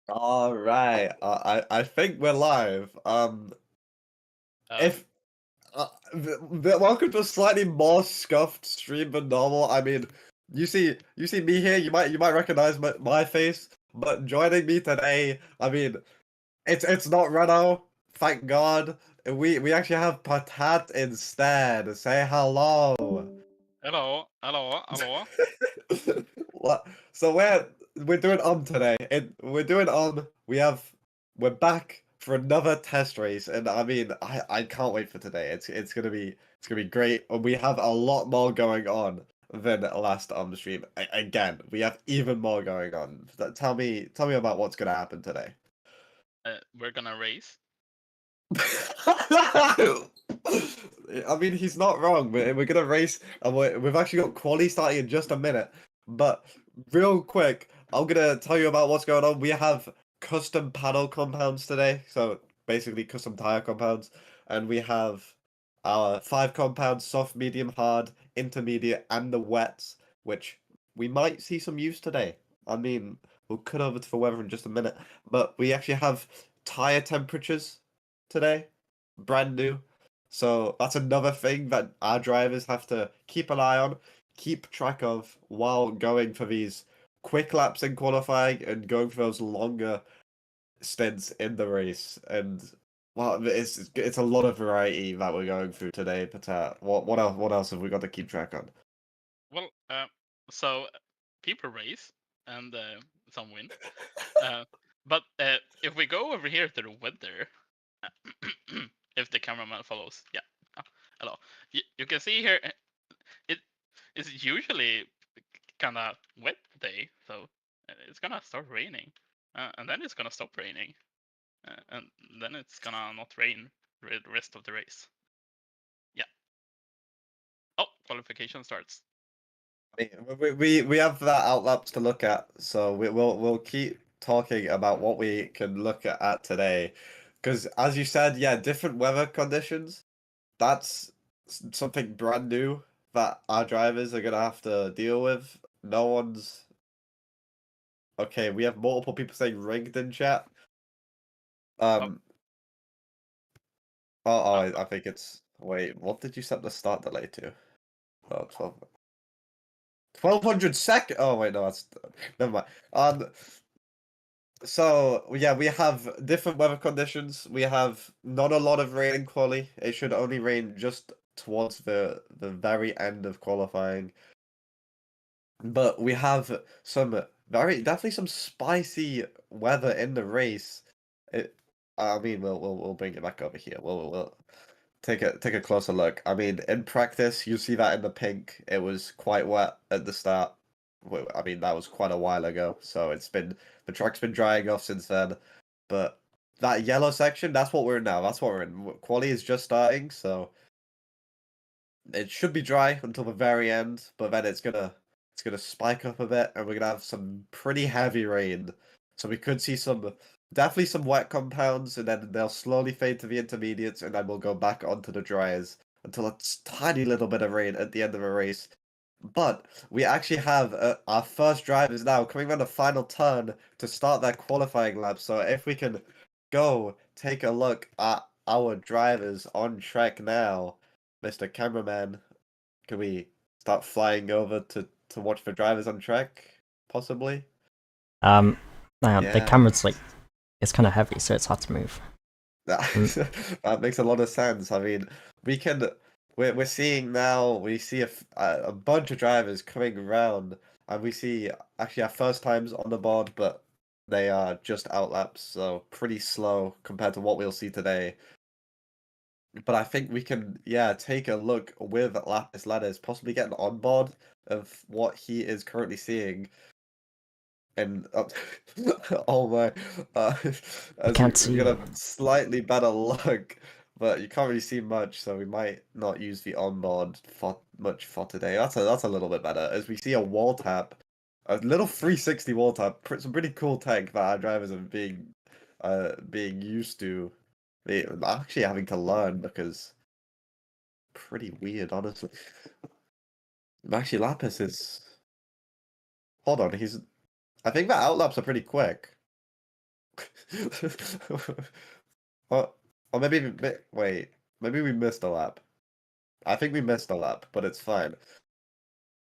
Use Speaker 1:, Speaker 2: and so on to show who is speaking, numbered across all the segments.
Speaker 1: All right. I think we're live.
Speaker 2: Oh,
Speaker 1: If welcome to a slightly more scuffed stream than normal. I mean, you see me here. You might recognize my face, but joining me today, I mean, it's not Renault. Thank God. We actually have Potat instead. Say hello.
Speaker 2: hello, hello, hello.
Speaker 1: What? So we're doing on today. We're doing on. We're back for another test race, and I mean I can't wait for today. It's gonna be great. And we have a lot more going on than last stream. Again, we have even more going on. Tell me about what's gonna happen today.
Speaker 2: We're gonna race.
Speaker 1: I mean, he's not wrong. We're gonna race, and we've actually got quali starting in just a minute. But real quick, I'm gonna tell you about what's going on. We have custom paddle compounds today, so basically custom tire compounds, and we have our 5 compounds: soft, medium, hard, intermediate, and the wets, which we might see some use today. I mean, we'll cut over to the weather in just a minute, but we actually have tire temperatures today, brand new. So that's another thing that our drivers have to keep an eye on, keep track of while going for these quick laps in qualifying and going for those longer stints in the race. And well, it's a lot of variety that we're going through today. But what else have we got to keep track on?
Speaker 2: Well, so people race and some win. But if we go over here to the weather, if the cameraman follows, yeah. Hello. You can see here, it is usually kind of wet today, so it's gonna start raining, and then it's gonna stop raining, and then it's gonna not rain the rest of the race. Yeah. Oh, qualification starts.
Speaker 1: We have that outlap to look at, so we'll keep talking about what we can look at today, because as you said, yeah, different weather conditions. That's something brand new that our drivers are gonna have to deal with. No one's okay. We have multiple people saying rigged in chat.
Speaker 2: Oh,
Speaker 1: Um. Oh,
Speaker 2: uh,
Speaker 1: I think it's. Wait, what did you set the start delay to? Oh, 1200 sec. Oh wait, no, that's never mind. So yeah, we have different weather conditions. We have not a lot of rain in quali. It should only rain just towards the very end of qualifying. But we have some definitely some spicy weather in the race. It, I mean, we'll bring it back over here. We'll take a closer look. I mean, in practice, you see that in the pink, it was quite wet at the start. I mean, that was quite a while ago, so the track's been drying off since then. But that yellow section, that's what we're in now. That's what we're in. Quali is just starting, so it should be dry until the very end, but then it's gonna spike up a bit, and we're gonna have some pretty heavy rain. So we could see definitely some wet compounds, and then they'll slowly fade to the intermediates, and then we'll go back onto the dryers until a tiny little bit of rain at the end of a race. But we actually have our first drivers now coming around the final turn to start their qualifying lap. So if we can go take a look at our drivers on track now. Mr. Cameraman, can we start flying over to watch the drivers on track? Possibly?
Speaker 3: Um, the
Speaker 1: Yeah.
Speaker 3: camera's like it's kind of heavy, so it's hard to move. Mm,
Speaker 1: That makes a lot of sense. I mean, we can we're seeing now we see a bunch of drivers coming around, and we see actually our first times on the board, but they are just outlaps, so pretty slow compared to what we'll see today. But I think we can, yeah, take a look with Lapis Ladders, possibly get an onboard of what he is currently seeing. And oh my,
Speaker 3: I
Speaker 1: as
Speaker 3: can't
Speaker 1: we
Speaker 3: see.
Speaker 1: get a slightly better look, but you can't really see much, so we might not use the onboard for much for today. That's a little bit better. As we see a wall tap, a little 360 wall tap, some pretty cool tech that our drivers are being used to. Actually having to learn because pretty weird, honestly. Actually, Lapis is. Hold on, he's. I think the outlaps are pretty quick. or, or wait, maybe we missed a lap. I think we missed a lap, but it's fine.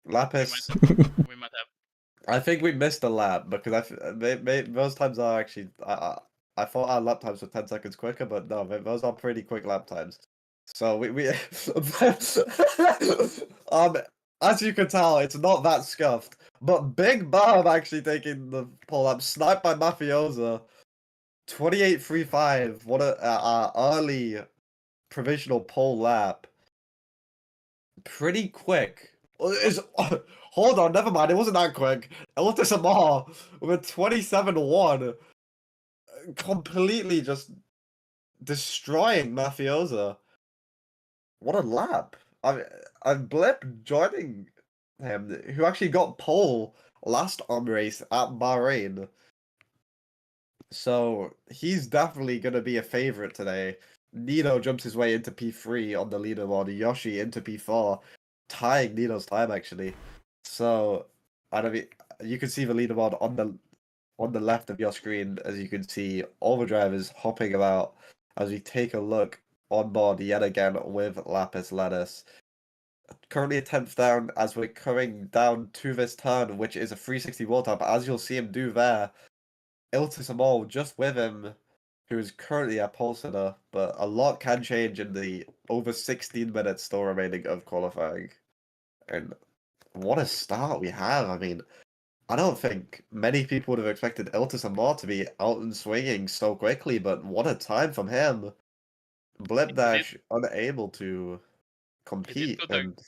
Speaker 1: Lapis,
Speaker 2: We might have.
Speaker 1: I think we missed a lap because those times are actually I thought our lap times were 10 seconds quicker, but no, those are pretty quick lap times. So we as you can tell, it's not that scuffed. But Big Bob actually taking the pole lap, sniped by Mafiosa. 28.35. What a early provisional pole lap. Pretty quick. Hold on, never mind. It wasn't that quick. Eltis Amar with 27-1, completely just destroying Mafiosa. What a lap! I'm Blip joining him, who actually got pole last race at Bahrain. So he's definitely gonna be a favorite today. Nino jumps his way into P3 on the leaderboard. Yoshi into P4, tying Nino's time actually. So I don't mean you can see the leaderboard on the left of your screen, as you can see all the drivers hopping about as we take a look on board yet again with Lapis Lettuce. Currently a 10th down as we're coming down to this turn, which is a 360 wall tap, as you'll see him do there. Iltis Amal just with him, who is currently a pole sitter, but a lot can change in the over 16 minutes still remaining of qualifying. And what a start we have. I mean, I don't think many people would have expected Iltis Amal to be out and swinging so quickly, but what a time from him. Blip Dash unable to compete, and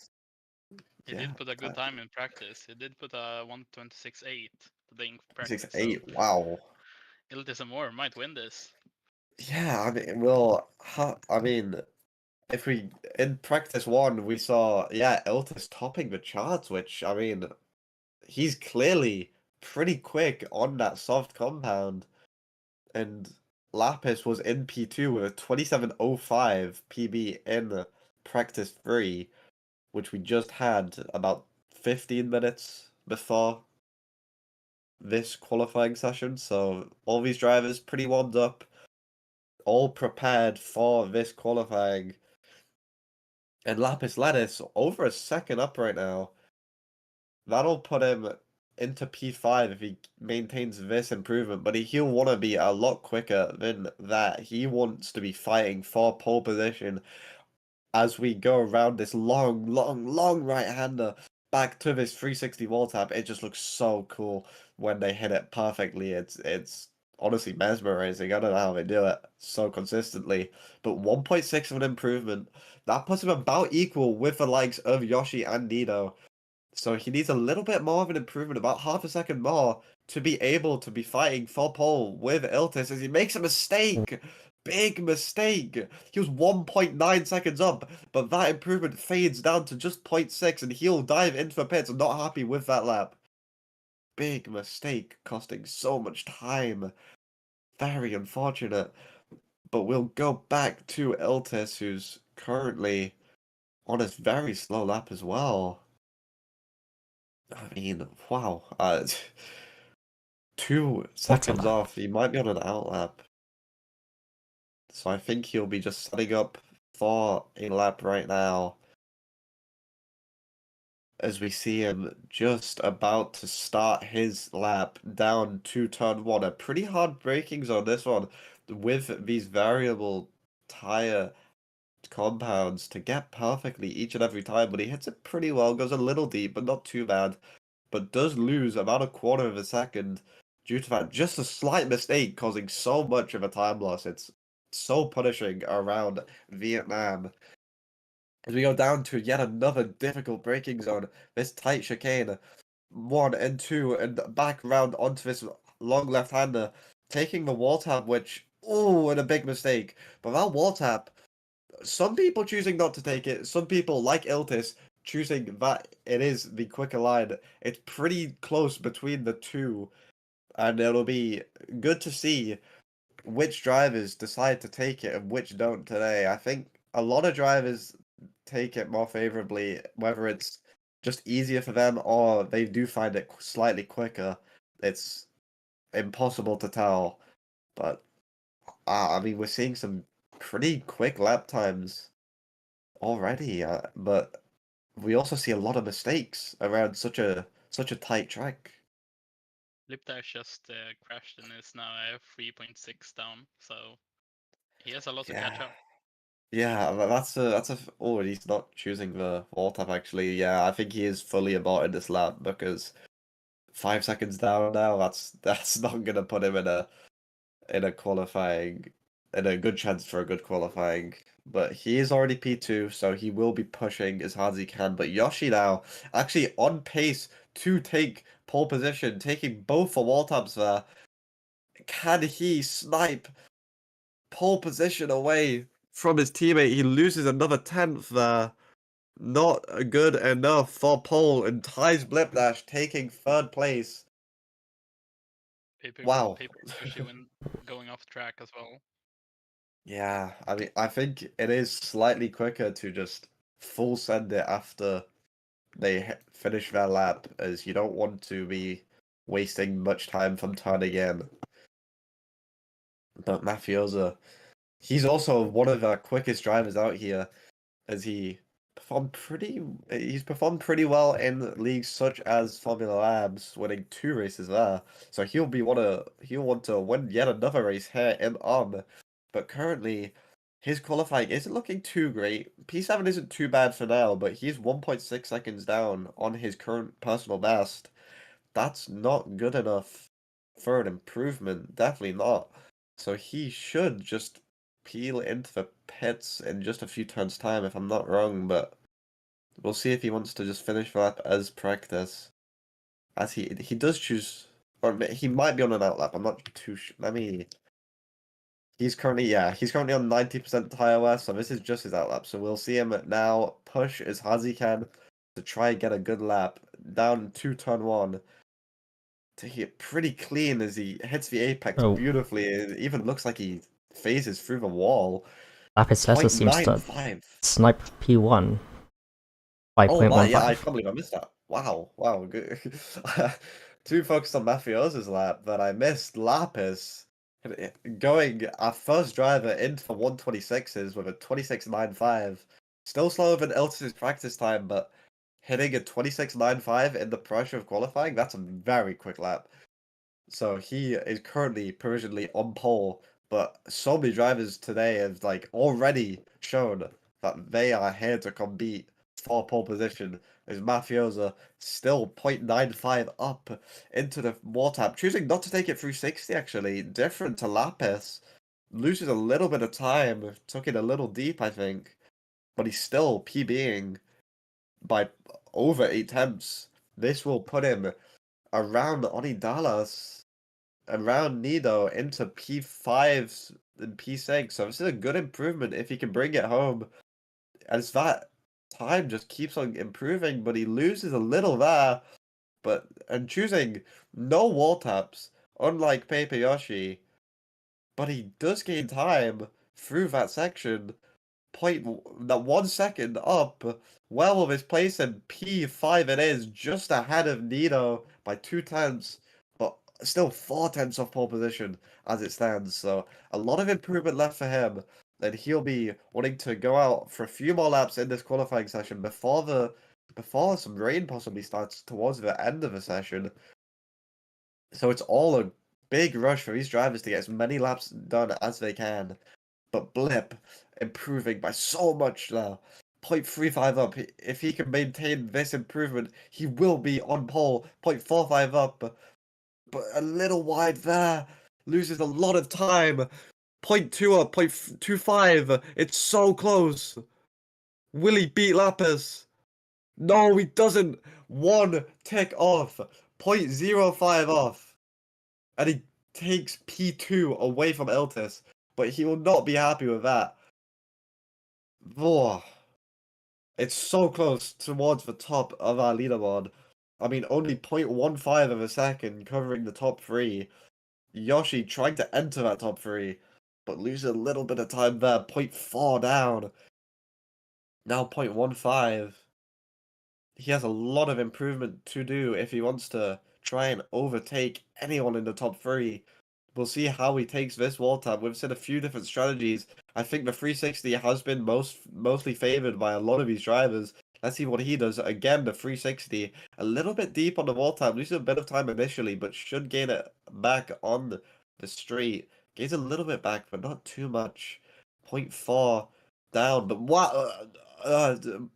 Speaker 2: He did put a good time in practice. He did put a 1:26.8 today in practice.
Speaker 1: 6-8. Wow.
Speaker 2: Iltis Amor might win this.
Speaker 1: Yeah, I mean, well, I mean, if we in practice one we saw Iltis topping the charts, which I mean, he's clearly pretty quick on that soft compound, and Lapis was in P2 with a 27.05 PB in practice 3, which we just had about 15 minutes before this qualifying session. So all these drivers pretty warmed up, all prepared for this qualifying. And Lapis Lettuce over a second up right now. That'll put him into P5 if he maintains this improvement, but he'll want to be a lot quicker than that. He wants to be fighting for pole position as we go around this long right-hander back to this 360 wall tap. It just looks so cool when they hit it perfectly. It's honestly mesmerizing. I don't know how they do it so consistently, but 1.6 of an improvement. That puts him about equal with the likes of Yoshi and Nino. So he needs a little bit more of an improvement, about half a second more, to be able to be fighting for pole with Iltis as he makes a mistake. Big mistake. He was 1.9 seconds up, but that improvement fades down to just 0.6 and he'll dive into the pits. Not happy with that lap. Big mistake, costing so much time. Very unfortunate. But we'll go back to Iltis, who's currently on his very slow lap as well. I mean, wow. 2 seconds off. He might be on an outlap. So I think he'll be just setting up for a lap right now. As we see him just about to start his lap down to turn 1. A pretty hard braking zone, this one, with these variable tire compounds to get perfectly each and every time, but he hits it pretty well, goes a little deep, but not too bad, but does lose about a quarter of a second due to that just a slight mistake causing so much of a time loss. It's so punishing around Vietnam. As we go down to yet another difficult braking zone, this tight chicane, 1 and 2, and back round onto this long left-hander, taking the wall tap, which, ooh, and a big mistake. But that wall tap, some people choosing not to take it, some people, like Iltis, choosing that it is the quicker line. It's pretty close between the two, and it'll be good to see which drivers decide to take it and which don't today. I think a lot of drivers take it more favorably, whether it's just easier for them or they do find it slightly quicker. It's impossible to tell. But I mean, we're seeing some pretty quick lap times already, but we also see a lot of mistakes around such a tight track.
Speaker 2: Lipdash just crashed and is now 3.6 down, so he has a lot to catch
Speaker 1: Yeah.
Speaker 2: up.
Speaker 1: Yeah, that's a. Oh, he's not choosing the wall tap actually. Yeah, I think he is fully aborted this lap because 5 seconds down now. That's not gonna put him in a qualifying, in a good chance for a good qualifying. But he is already P2, so he will be pushing as hard as he can. But Yoshi now actually on pace to take pole position, taking both the wall taps there. Can he snipe pole position away from his teammate? He loses another 10th there. Not good enough for pole, and ties Blipdash taking third place.
Speaker 2: Paper,
Speaker 1: Wow.
Speaker 2: paper Yoshi when going off track as well.
Speaker 1: Yeah, I mean, I think it is slightly quicker to just full send it after they finish their lap, as you don't want to be wasting much time from turning in. But Mafiosa, he's also one of our quickest drivers out here, as he's performed pretty well in leagues such as Formula Labs, winning 2 races there. So he'll want to win yet another race here in on. But currently his qualifying isn't looking too great. P7 isn't too bad for now, but he's 1.6 seconds down on his current personal best. That's not good enough for an improvement, definitely not. So he should just peel into the pits in just a few turns' time, if I'm not wrong, but we'll see if he wants to just finish the lap as practice. As he does choose, or he might be on an outlap, I'm not too sure. He's currently on 90% tire wear, so this is just his outlap. So we'll see him now push as hard as he can to try and get a good lap down to turn 1. Taking it pretty clean as he hits the apex
Speaker 3: Oh.
Speaker 1: beautifully. It even looks like he phases through the wall.
Speaker 3: Lapis Tesla seems to
Speaker 1: 0.95.
Speaker 3: snipe P1 by
Speaker 1: Oh my, yeah, I
Speaker 3: 0.15.
Speaker 1: can't believe I missed that. Wow, wow, good. Too focused on Mafiosa's lap that I missed Lapis going our first driver into the 126s with a 26.95. Still slower than Iltis' practice time, but hitting a 26.95 in the pressure of qualifying, that's a very quick lap. So he is currently provisionally on pole, but so many drivers today have already shown that they are here to compete for pole position. As Mafiosa still 0.95 up into the wall tap, choosing not to take it through 60 actually, different to Lapis. Loses a little bit of time, took it a little deep I think, but he's still PBing by over 8 attempts. This will put him around Oni Dallas, around Nido into P5s and P6. So this is a good improvement if he can bring it home. As that time just keeps on improving, but he loses a little there. And choosing no wall taps, unlike Paper Yoshi, but he does gain time through that section. That 1 second up, well of his place in P5 it is, just ahead of Nido by 2 tenths, but still 4 tenths off pole position as it stands. So a lot of improvement left for him, and he'll be wanting to go out for a few more laps in this qualifying session before some rain possibly starts towards the end of the session. So it's all a big rush for these drivers to get as many laps done as they can. But Blip improving by so much now. 0.35 up. If he can maintain this improvement, he will be on pole. 0.45 up. But a little wide there. Loses a lot of time. 0.2 up. 0.25. It's so close. Will he beat Lapis? No, he doesn't. 1 tick off. 0.05 off. And he takes P2 away from Eltis. But he will not be happy with that. Whoa. It's so close towards the top of our leaderboard. I mean, only 0.15 of a second covering the top 3. Yoshi trying to enter that top 3, but loses a little bit of time there. 0.4 down. Now 0.15. He has a lot of improvement to do if he wants to try and overtake anyone in the top 3. we'll see how he takes this wall tap. We've seen a few different strategies. I think the 360 has been mostly favored by a lot of these drivers. Let's see what he does. Again, the 360, a little bit deep on the wall tap, loses a bit of time initially, but should gain it back on the straight. Gains a little bit back, but not too much. 0.4 down, but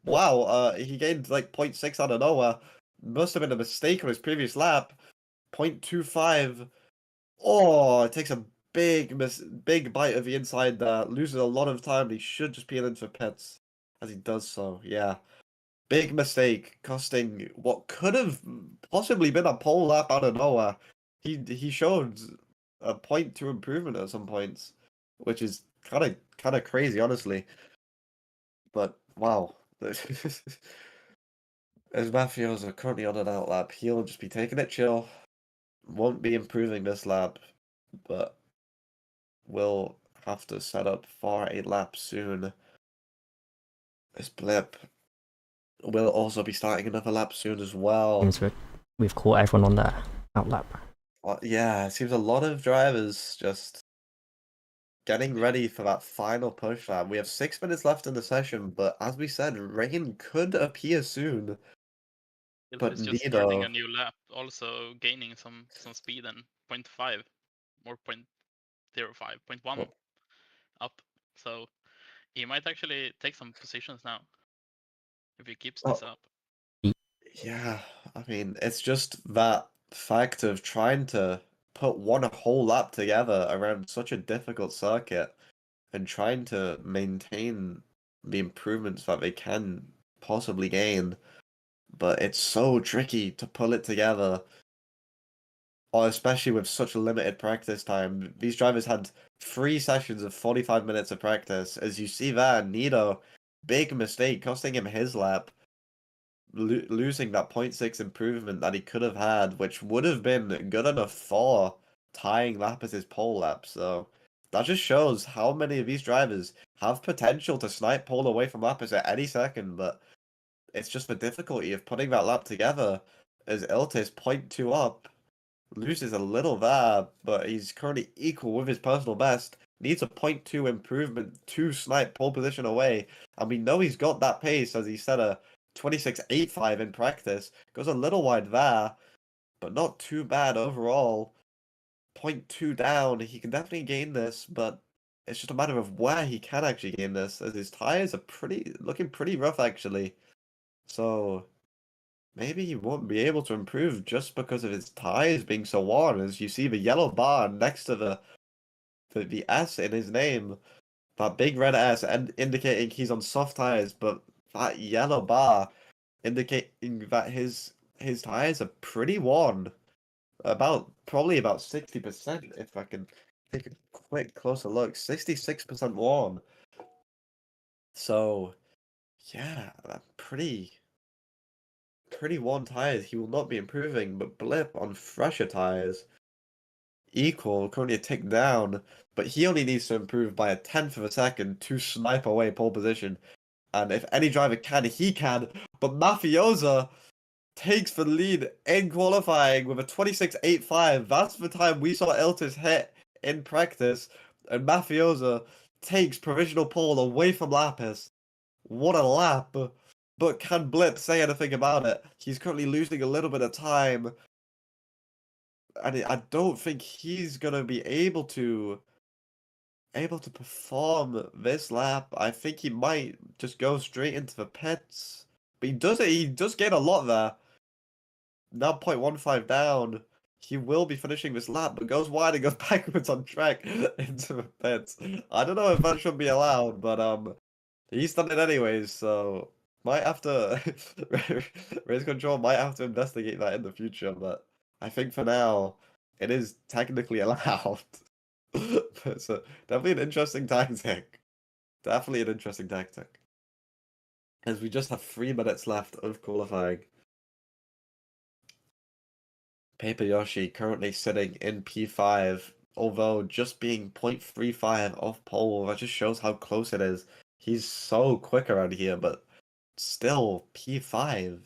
Speaker 1: wow, he gained like 0.6 out of nowhere. Must have been a mistake on his previous lap. 0.25. Oh, it takes a big bite of the inside there. Loses a lot of time. He should just peel into pits as he does so. Yeah. Big mistake, costing what could have possibly been a pole lap out of nowhere. He showed a 0.2 improvement at some points, which is kind of crazy, honestly. But wow. As Mafio's are currently on an out lap, he'll just be taking it chill. Won't be improving this lap, but will have to set up for a lap soon. This blip will also be starting another lap soon as well.
Speaker 3: Seems we've caught everyone on that outlap.
Speaker 1: Yeah, it seems a lot of drivers just getting ready for that final push lap. We have 6 minutes left in the session, but as we said, rain could appear soon. But
Speaker 2: It's just starting
Speaker 1: neither.
Speaker 2: a new lap, also gaining some speed and 0.5 or 0.05, 0.1
Speaker 1: Oh.
Speaker 2: up. So he might actually take some positions now if he keeps this up.
Speaker 1: Yeah, I mean, it's just that fact of trying to put one whole lap together around such a difficult circuit and trying to maintain the improvements that they can possibly gain. But it's so tricky to pull it together, or especially with such limited practice time. These drivers had 3 sessions of 45 minutes of practice. As you see there, Nido, big mistake, costing him his lap. Losing that 0.6 improvement that he could have had, which would have been good enough for tying lap as his pole lap. So that just shows how many of these drivers have potential to snipe pole away from lappers at any second, but it's just the difficulty of putting that lap together as Iltis 0.2 up, loses a little there, but he's currently equal with his personal best. Needs a 0.2 improvement to snipe pole position away, and we know he's got that pace as he set a 26.85 in practice. Goes a little wide there, but not too bad overall. 0.2 down, he can definitely gain this, but it's just a matter of where he can actually gain this, as his tires are looking pretty rough actually. So maybe he won't be able to improve just because of his tires being so worn. As you see the yellow bar next to the S in his name, that big red S, and indicating he's on soft tires, but that yellow bar indicating that his tires are pretty worn. Probably about 60%, if I can take a quick closer look. 66% worn. So yeah, pretty worn tires. He will not be improving, but Blip on fresher tires equal, currently a tick down, but he only needs to improve by 1/10 of a second to snipe away pole position. And if any driver can, he can. But Mafiosa takes the lead in qualifying with a 26.85. That's the time we saw Iltis hit in practice. And Mafiosa takes provisional pole away from Lapis. What a lap. But can Blip say anything about it? He's currently losing a little bit of time. And I don't think he's going to be able to perform this lap. I think he might just go straight into the pits. But he does gain a lot there. Now 0.15 down. He will be finishing this lap, but goes wide and goes backwards on track into the pits. I don't know if that should be allowed, but he's done it anyways, so might have to race control might have to investigate that in the future, but I think for now it is technically allowed. So definitely an interesting tactic. Definitely an interesting tactic. As we just have 3 minutes left of qualifying. Paper Yoshi currently sitting in P5, although just being 0.35 off pole, that just shows how close it is. He's so quick around here, but still P5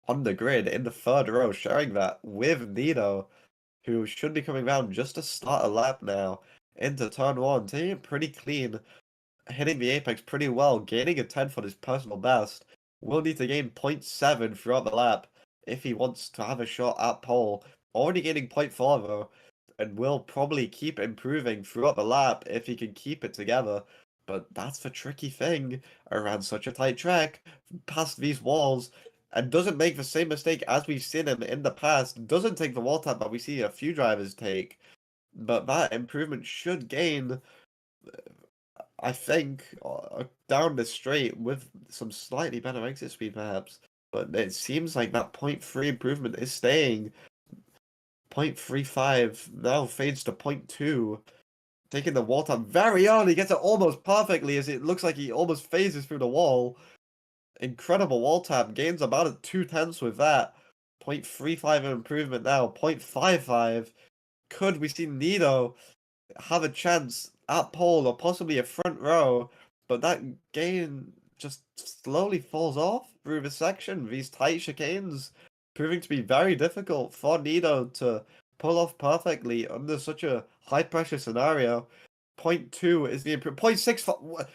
Speaker 1: on the grid in the 3rd row, sharing that with Nino. who should be coming round just to start a lap now into turn 1, taking it pretty clean, hitting the apex pretty well, gaining a 10 for his personal best. Will need to gain 0.7 throughout the lap if he wants to have a shot at pole. Already gaining 0.4 though, and will probably keep improving throughout the lap if he can keep it together. But that's the tricky thing around such a tight track, past these walls, and doesn't make the same mistake as we've seen him in the past. Doesn't take the wall tap that we see a few drivers take. But that improvement should gain, I think, down the straight with some slightly better exit speed perhaps. But it seems like that 0.3 improvement is staying. 0.35 now fades to 0.2. Taking the wall tap very early, gets it almost perfectly as it looks like he almost phases through the wall. Incredible wall tap, gains about a 2/10 with that. 0.35 improvement now, 0.55. Could we see Nido have a chance at pole or possibly a front row? But that gain just slowly falls off through the section. These tight chicanes proving to be very difficult for Nido to pull off perfectly under such a high pressure scenario. 0.2 is the improvement. 0.6.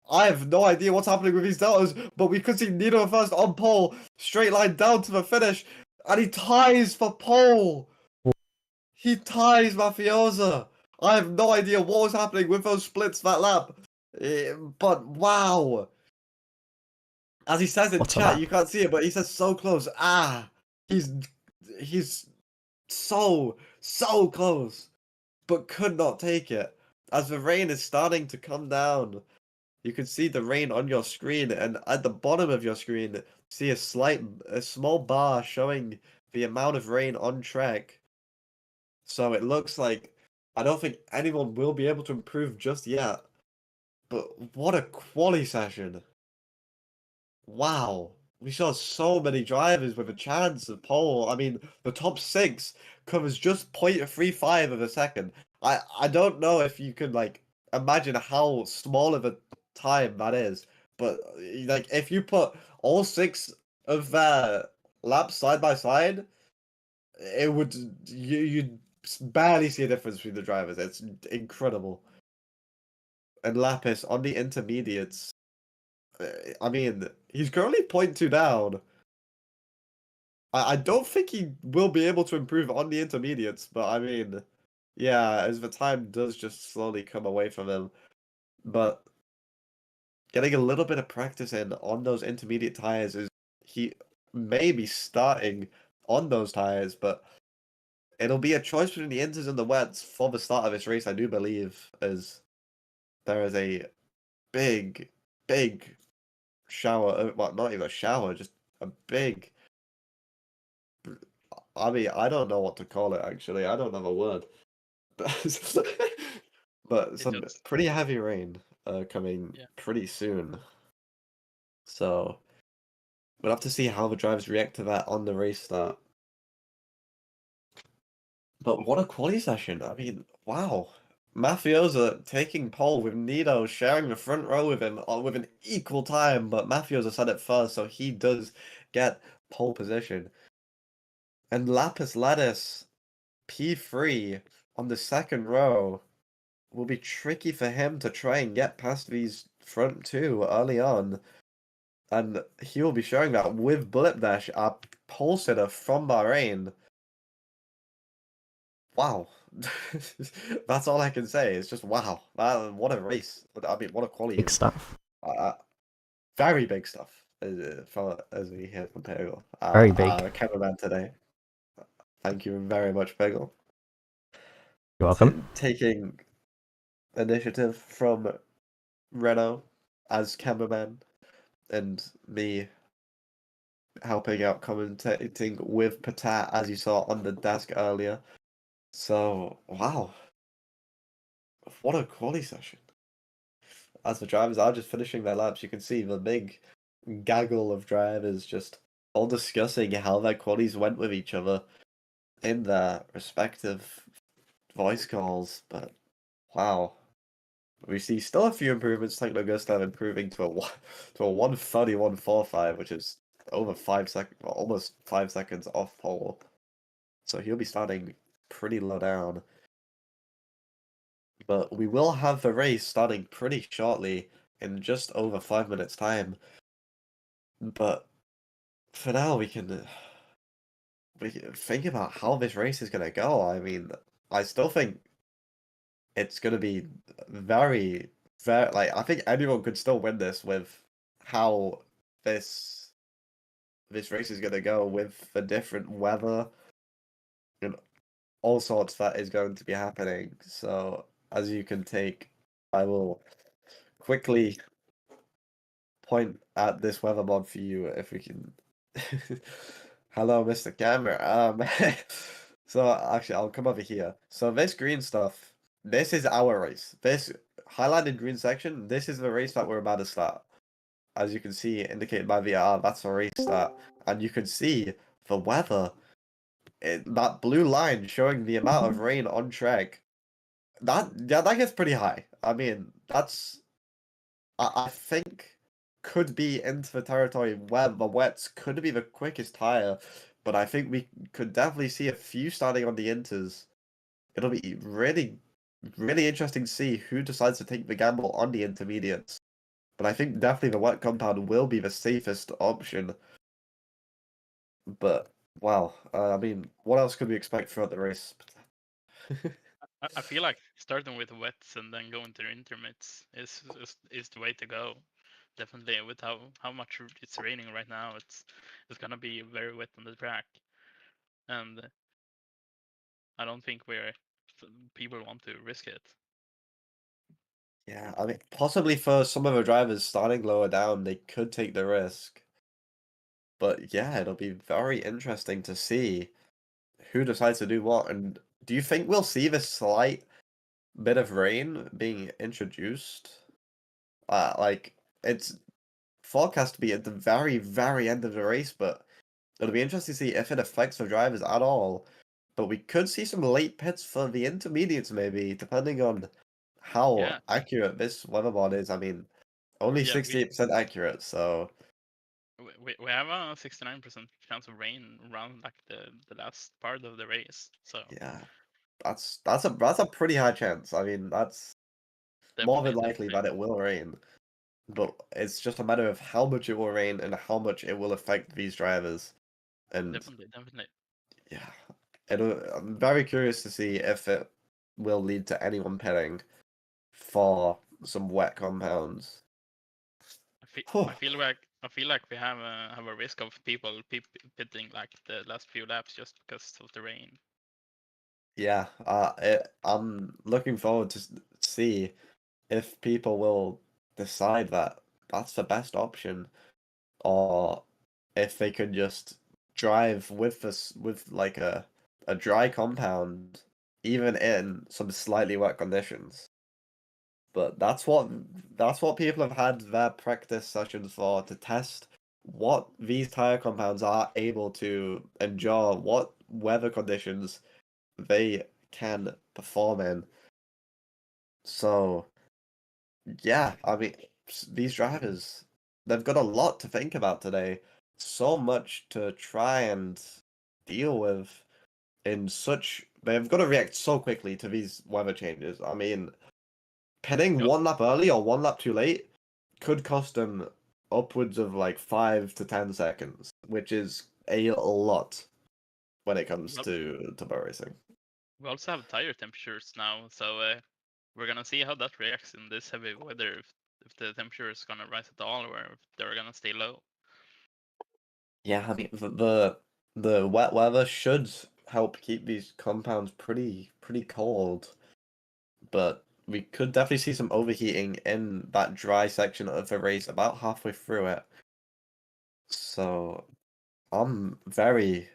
Speaker 1: I have no idea what's happening with these deltas, but we could see Nido first on pole, straight line down to the finish, and he ties for pole. He ties Mafiosa. I have no idea what was happening with those splits that lap, but wow. As he says in
Speaker 3: What a
Speaker 1: chat,
Speaker 3: lap.
Speaker 1: you can't see it, but he says so close. He's so close, but could not take it. As the rain is starting to come down, you can see the rain on your screen, and at the bottom of your screen, see a small bar showing the amount of rain on track. So it looks like I don't think anyone will be able to improve just yet. But what a quali session. Wow. We saw so many drivers with a chance of pole. I mean, the top 6 covers just 0.35 of a second. I don't know if you can like imagine how small of a time that is, but like if you put all 6 of their laps side by side, it would you'd barely see a difference between the drivers. It's incredible. And Lapis on the intermediates, I mean, he's currently 0.2 down. I don't think he will be able to improve on the intermediates, but I mean, yeah, as the time does just slowly come away from him. But getting a little bit of practice in on those intermediate tires is he may be starting on those tires, but it'll be a choice between the inters and the wets for the start of this race, I do believe, as there is a big shower, well, not even a shower, just a big, I mean, I don't know what to call it, actually. I don't have a word. But some
Speaker 2: just
Speaker 1: pretty heavy rain coming
Speaker 2: Yeah.
Speaker 1: pretty soon. So we'll have to see how the drivers react to that on the race start. But what a quali session. I mean, wow. Mafiosa taking pole with Nido sharing the front row with him with an equal time, but Mafiosa said it first, so he does get pole position. And Lapis Lettuce P3 on the second row will be tricky for him to try and get past these front 2 early on. And he will be showing that with Bullet Dash, a pole sitter from Bahrain. Wow. That's all I can say. It's just wow. What a race. I mean, what a quality.
Speaker 3: Big stuff.
Speaker 1: Very big stuff, as we hear from Peggle.
Speaker 3: Very big.
Speaker 1: Our cameraman today. Thank you very much, Peggle.
Speaker 3: You're welcome.
Speaker 1: Taking initiative from Renault as cameraman, and me helping out commentating with Potat, as you saw on the desk earlier. So, wow. What a quali session. As the drivers are just finishing their laps, you can see the big gaggle of drivers just all discussing how their qualies went with each other in their respective voice calls. But, wow. We see still a few improvements. Tank Gustav improving to a 1:31.45, which is over 5 seconds, almost 5 seconds off pole. So he'll be starting pretty low down. But we will have the race starting pretty shortly in just over 5 minutes time. But for now, we can think about how this race is gonna go. I mean, I still think it's gonna be very, very like I think anyone could still win this with how this race is gonna go with the different weather and all sorts that is going to be happening. So as you can take, I will quickly point at this weather mod for you if we can. Hello, Mr. Camera. So actually, I'll come over here. So this green stuff, this is our race. This highlighted green section, this is the race that we're about to start. As you can see, indicated by VR, that's the race start. And you can see the weather, that blue line showing the amount of rain on track. That gets pretty high. I mean, that's I think could be into the territory where the wets could be the quickest tire, but I think we could definitely see a few starting on the inters. It'll be really, really interesting to see who decides to take the gamble on the intermediates. But I think definitely the wet compound will be the safest option. But wow, I mean, what else could we expect throughout the race?
Speaker 2: I feel like starting with wets and then going to the intermits is the way to go. Definitely, with how much it's raining right now, it's gonna be very wet on the track, and I don't think people want to risk it.
Speaker 1: Yeah, I mean, possibly for some of the drivers starting lower down, they could take the risk. But yeah, it'll be very interesting to see who decides to do what. And do you think we'll see this slight bit of rain being introduced? Like it's forecast to be at the very, very end of the race, but it'll be interesting to see if it affects the drivers at all. But we could see some late pits for the intermediates, maybe, depending on how
Speaker 2: Yeah,
Speaker 1: accurate this weatherboard is. I mean, only
Speaker 2: yeah,
Speaker 1: 68% accurate, so
Speaker 2: we have a 69% chance of rain around like the last part of the race, so
Speaker 1: yeah, that's a pretty high chance. I mean, that's more than likely
Speaker 2: definitely,
Speaker 1: that it will rain. But it's just a matter of how much it will rain and how much it will affect these drivers. And
Speaker 2: definitely.
Speaker 1: yeah, I'm very curious to see if it will lead to anyone pitting for some wet compounds.
Speaker 2: I feel like we have a risk of people pitting like the last few laps just because of the rain.
Speaker 1: Yeah, I'm looking forward to see if people will decide that that's the best option, or if they could just drive with this with like a dry compound, even in some slightly wet conditions. But that's what people have had their practice sessions for, to test what these tire compounds are able to endure, what weather conditions they can perform in. So yeah, I mean, these drivers, they've got a lot to think about today. So much to try and deal with they've got to react so quickly to these weather changes. I mean, pitting
Speaker 2: Yeah,
Speaker 1: one lap early or one lap too late could cost them upwards of like 5 to 10 seconds, which is a lot when it comes
Speaker 2: well,
Speaker 1: to boat racing.
Speaker 2: we also have tire temperatures now, so we're gonna see how that reacts in this heavy weather. If the temperature is gonna rise at all, or if they're gonna stay low.
Speaker 1: Yeah, I mean the wet weather should help keep these compounds pretty cold, but we could definitely see some overheating in that dry section of the race about halfway through it. So I'm very,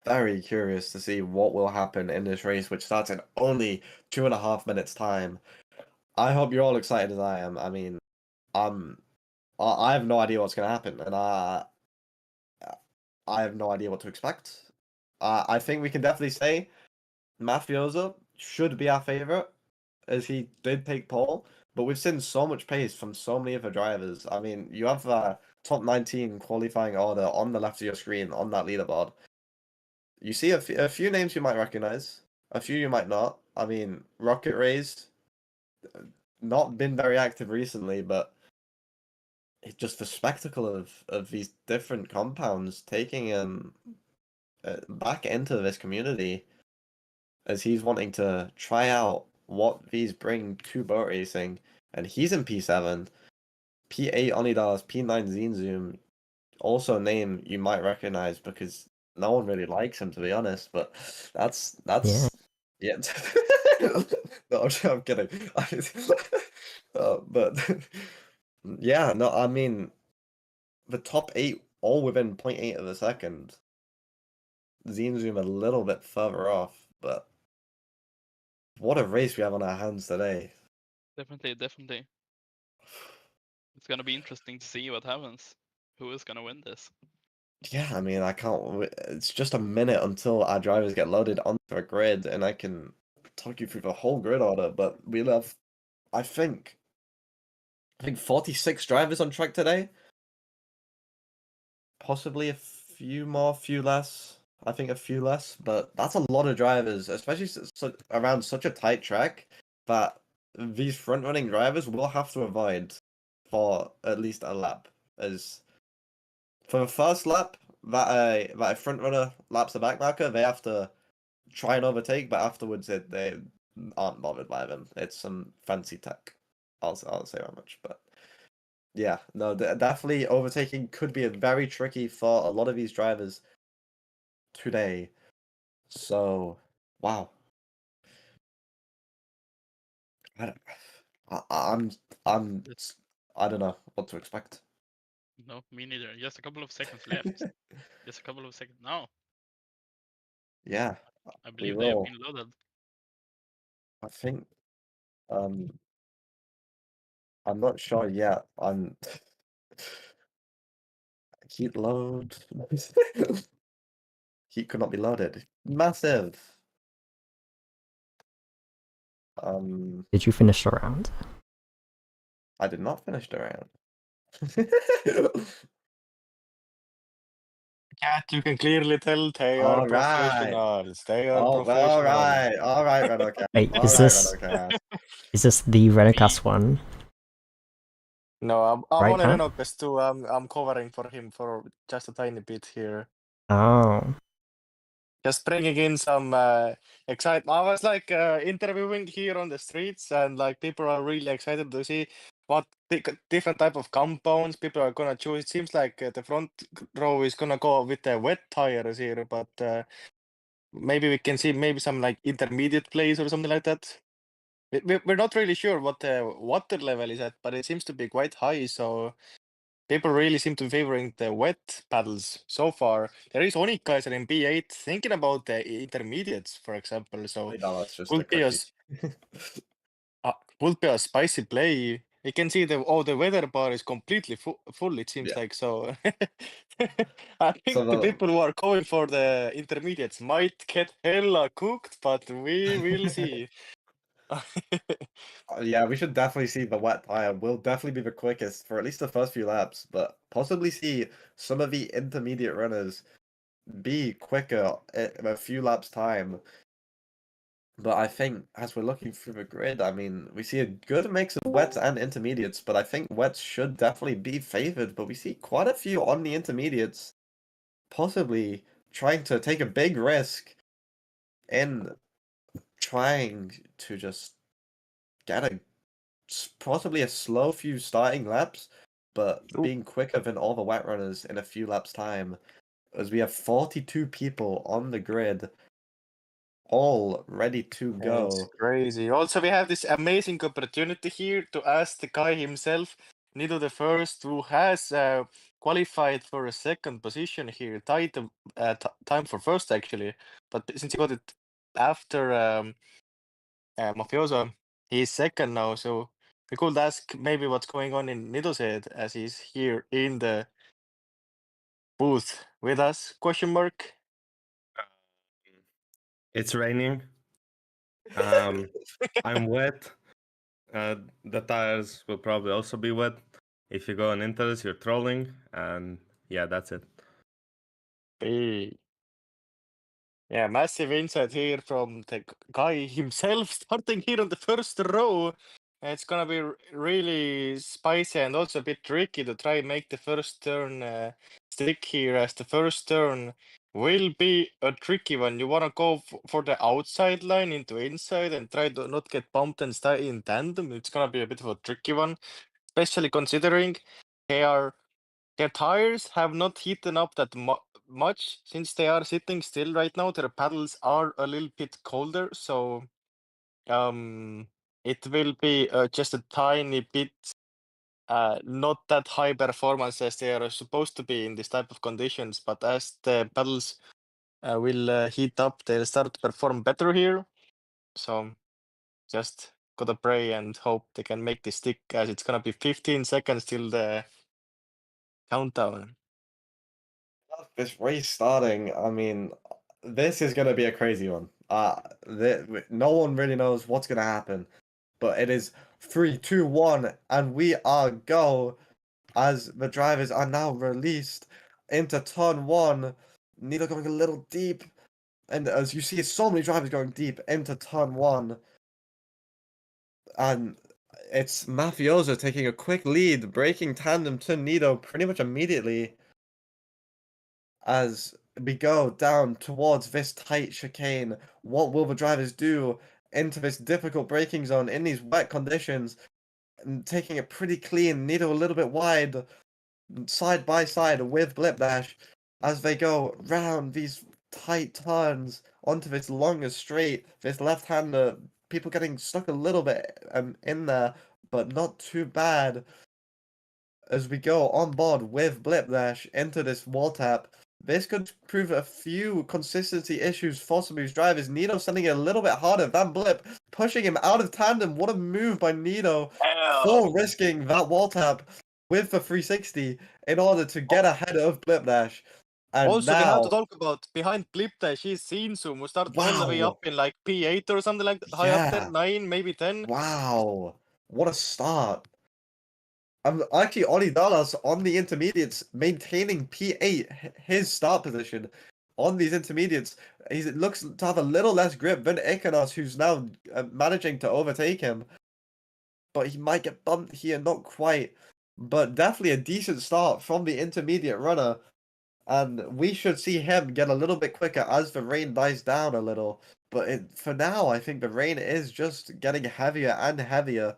Speaker 1: very curious to see what will happen in this race, which starts in only 2.5 minutes time. I hope you're all excited as I am. I mean, I'm I have no idea what's gonna happen, and I have no idea what to expect. I think we can definitely say Mafioso should be our favorite, as he did take pole. But we've seen so much pace from so many of the drivers. I mean, you have top 19 qualifying order on the left of your screen on that leaderboard. You see a few names you might recognize. A few you might not. I mean, Rocket Rays, not been very active recently, but it's just the spectacle of these different compounds taking back into this community as he's wanting to try out what these bring to boat racing, and he's in P7, P8 Onidas, P9 Zinzoom, also a name you might recognize because no one really likes him, to be honest, but that's yeah. No, I'm kidding. But yeah, no, I mean the top 8 all within 0.8 of a second. Zoom a little bit further off, but what a race we have on our hands today.
Speaker 2: Definitely. It's gonna be interesting to see what happens. Who is gonna win this?
Speaker 1: Yeah, I mean, it's just a minute until our drivers get loaded onto a grid, and I can talk you through the whole grid order, but we'll have, I think 46 drivers on track today. Possibly a few more, few less. I think a few less, but that's a lot of drivers, especially around such a tight track that these front-running drivers will have to avoid for at least a lap. As for the first lap, that a front runner laps the back marker, they have to try and overtake, but afterwards they aren't bothered by them. It's some fancy tech. I'll say that much, but yeah, no, definitely overtaking could be very tricky for a lot of these drivers today. So, wow. I don't, I'm I don't know what to expect.
Speaker 2: No, me neither. Just a couple of seconds left. Just a couple of seconds now.
Speaker 1: Yeah,
Speaker 2: I
Speaker 1: we
Speaker 2: believe they have
Speaker 1: will.
Speaker 2: been loaded.
Speaker 1: I think I'm not sure yet. Heat load. Heat could not be loaded. Massive.
Speaker 3: Did you finish the round?
Speaker 1: I did not finish the round.
Speaker 4: Cat, you can clearly tell they are
Speaker 1: All right.
Speaker 4: professionals. They are
Speaker 1: Oh,
Speaker 4: professionals.
Speaker 1: all right, Renault.
Speaker 3: Wait,
Speaker 1: All
Speaker 3: is
Speaker 1: right,
Speaker 3: this
Speaker 1: Renault.
Speaker 3: is this the Renocast one?
Speaker 4: No, I'm
Speaker 3: Right,
Speaker 4: on
Speaker 3: Pat?
Speaker 4: Renocast too. I'm covering for him for just a tiny bit here.
Speaker 3: Oh,
Speaker 4: Just bringing in some excitement. I was like interviewing here on the streets, and like people are really excited to see what different type of compounds people are gonna choose. It seems like the front row is gonna go with the wet tires here, but maybe we can see maybe some like intermediate plays or something like that. We're not really sure what the water level is at, but it seems to be quite high. So people really seem to be favoring the wet paddles so far. There is Onikaiser in B8 thinking about the intermediates, for example. So
Speaker 1: No, that's just a
Speaker 4: would be a,
Speaker 1: quickie.
Speaker 4: would be a spicy play. You can see the weather bar is completely full. It seems
Speaker 1: Yeah.
Speaker 4: like so. I think
Speaker 1: So
Speaker 4: the people who are going for the intermediates might get hella cooked, but we will see.
Speaker 1: yeah, we should definitely see the wet tire will definitely be the quickest for at least the first few laps, but possibly see some of the intermediate runners be quicker in a few laps time. But I think as we're looking through the grid, I mean, we see a good mix of wets and intermediates, but I think wets should definitely be favored. But we see quite a few on the intermediates, possibly trying to take a big risk in trying to just get possibly a slow few starting laps, but
Speaker 4: Ooh.
Speaker 1: being quicker than all the wet runners in a few laps time, as we have 42 people on the grid, all ready to
Speaker 4: It's
Speaker 1: go.
Speaker 4: crazy. Also, we have this amazing opportunity here to ask the guy himself, Nido the First, who has qualified for a second position here, tied the time for first actually, but since he got it after Mafioso, he's second now. So we could ask maybe what's going on in Nido's head as he's here in the booth with us? Question mark.
Speaker 5: It's raining. I'm wet. The tires will probably also be wet. If you go on Inters, you're trolling, and yeah, that's it.
Speaker 4: Hey. Yeah, massive insight here from the guy himself, starting here on the first row. It's gonna be really spicy and also a bit tricky to try and make the first turn stick here, as the first turn will be a tricky one. You wanna go for the outside line into inside and try to not get bumped and stay in tandem. It's gonna be a bit of a tricky one, especially considering their tires have not heated up that much since they are sitting still right now. Their paddles are a little bit colder, so it will be just a tiny bit not that high performance as they are supposed to be in this type of conditions. But as the paddles will heat up, they'll start to perform better here. So just gotta pray and hope they can make the stick, as it's gonna be 15 seconds till the countdown.
Speaker 1: This race starting, I mean, this is going to be a crazy one. No one really knows what's going to happen, but it is 3, 2, 1, and we are go as the drivers are now released into turn 1. Nito going a little deep, and as you see, so many drivers going deep into turn 1, and it's Mafioso taking a quick lead, breaking tandem to Nito pretty much immediately. As we go down towards this tight chicane, what will the drivers do into this difficult braking zone in these wet conditions? And taking it pretty clean, Nito a little bit wide, side by side with Blip Dash, as they go round these tight turns onto this longer straight, this left-hander, people getting stuck a little bit in there, but not too bad. As we go on board with Blip Dash into this wall tap, this could prove a few consistency issues for some of these drivers. Nito sending it a little bit harder than Blip, pushing him out of tandem. What a move by Nito for risking that wall tap with the 360 in order to get ahead of Blip Dash. And
Speaker 4: Also, we have to
Speaker 1: now,
Speaker 4: talk about behind Blipta. She's seen Zoom who start all the way
Speaker 1: wow,
Speaker 4: up in like P8 or something like that. High up there,
Speaker 1: yeah,
Speaker 4: 9, maybe 10.
Speaker 1: wow, what a start. Actually, Oli Dallas on the intermediates, maintaining P8, his start position on these intermediates. He looks to have a little less grip than Ikanos, who's now managing to overtake him. But he might get bumped here, not quite. But definitely a decent start from the intermediate runner. And we should see him get a little bit quicker as the rain dies down a little. But for now, I think the rain is just getting heavier and heavier.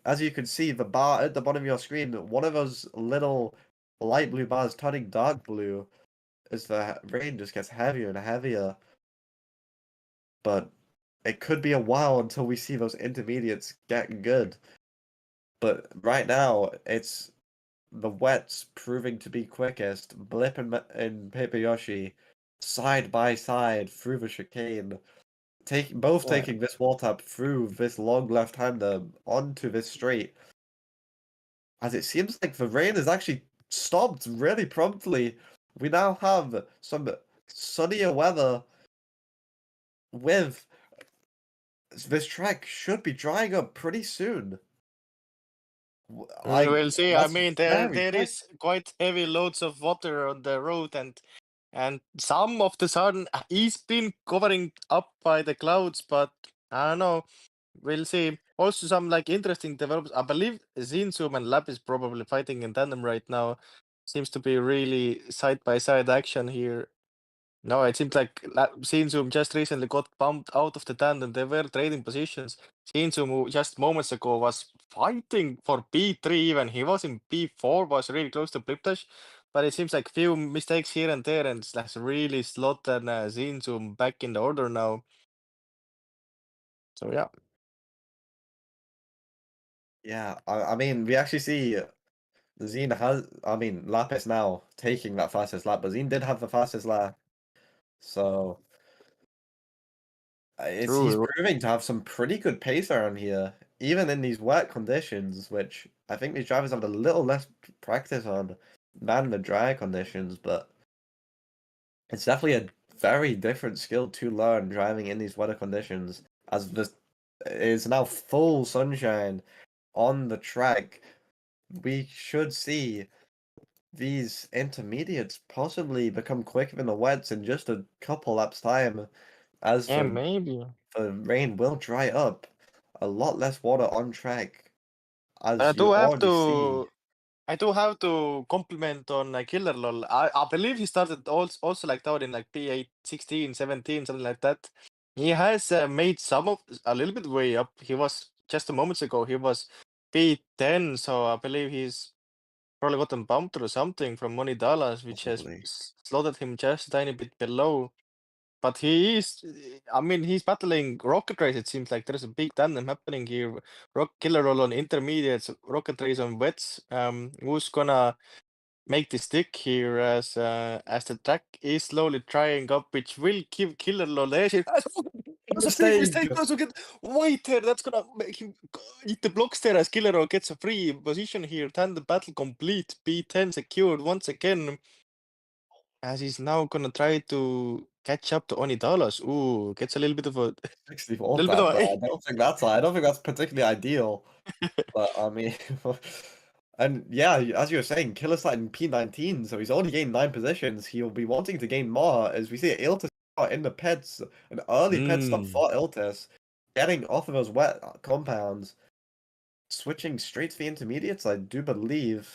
Speaker 1: As you can see, the bar at the bottom of your screen, one of those little light blue bars turning dark blue as the rain just gets heavier and heavier. But it could be a while until we see those intermediates get good. But right now, it's the wets proving to be quickest. Blip and Paper Yoshi side by side through the chicane. Both
Speaker 4: Yeah.
Speaker 1: taking this wall tap through this long left-hander onto this straight. As it seems like the rain has actually stopped really promptly. We now have some sunnier weather with this track should be drying up pretty soon.
Speaker 4: We will see. I
Speaker 1: That's
Speaker 4: mean,
Speaker 1: very
Speaker 4: there
Speaker 1: quick.
Speaker 4: is quite heavy loads of water on the road, and some of the sun is been covering up by the clouds, but I don't know. We'll see. Also, some like interesting developments. I believe Zinzoom and Lab is probably fighting in tandem right now. Seems to be really side by side action here. No, it seems like Zinzoom just recently got bumped out of the tandem. They were trading positions. Zinzoom, who just moments ago was fighting for P3 even. He was in P4, was really close to Blipdash. But it seems like few mistakes here and there, and it's really slot and Zinzoom back in the order now. So yeah.
Speaker 1: Yeah, I mean, we actually see Zine has, I mean, Lapis now taking that fastest lap, but Zine did have the fastest lap. So he's
Speaker 4: True.
Speaker 1: proving to have some pretty good pace around here, even in these wet conditions, which I think these drivers have a little less practice on than the dry conditions, but it's definitely a very different skill to learn driving in these weather conditions, as this is now full sunshine on the track. We should see these intermediates possibly become quicker than the wets in just a couple laps time, as
Speaker 4: Yeah, maybe.
Speaker 1: the rain will dry up. A lot less water on track,
Speaker 4: I
Speaker 1: as you
Speaker 4: do have
Speaker 1: already see.
Speaker 4: to compliment on Killer Lol. I believe he started also like down in like P8, 16, 17, something like that. He has made some of a little bit way up. He was just a moments ago. He was P10, so I believe he's probably gotten bumped or something from Money Dollars, which has
Speaker 1: Possibly.
Speaker 4: slotted him just a tiny bit below. But he is, I mean, he's battling Rocket Race. It seems like there's a big tandem happening here. Killer Roll on intermediates, Rocket Race on wets. Who's gonna make the stick here as the track is slowly drying up, which will give Killer Roll edge. That's a big mistake.
Speaker 1: Mistake!
Speaker 4: Also get wait there. That's gonna make him eat the blocks there as Killer Roll gets a free position here. Tandem battle complete. P10 secured once again. As he's now gonna try to catch up to Onidalas. Ooh, gets a little bit of a
Speaker 1: 64
Speaker 4: little bit
Speaker 1: tap,
Speaker 4: of
Speaker 1: but
Speaker 4: a
Speaker 1: I don't think that's particularly ideal. But I mean, and yeah, as you were saying, Killer started in P19, so he's already gained 9 positions. He'll be wanting to gain more, as we see Iltis in the pits, an early pit stop for Iltis, getting off of those wet compounds, switching straight to the intermediates, I do believe.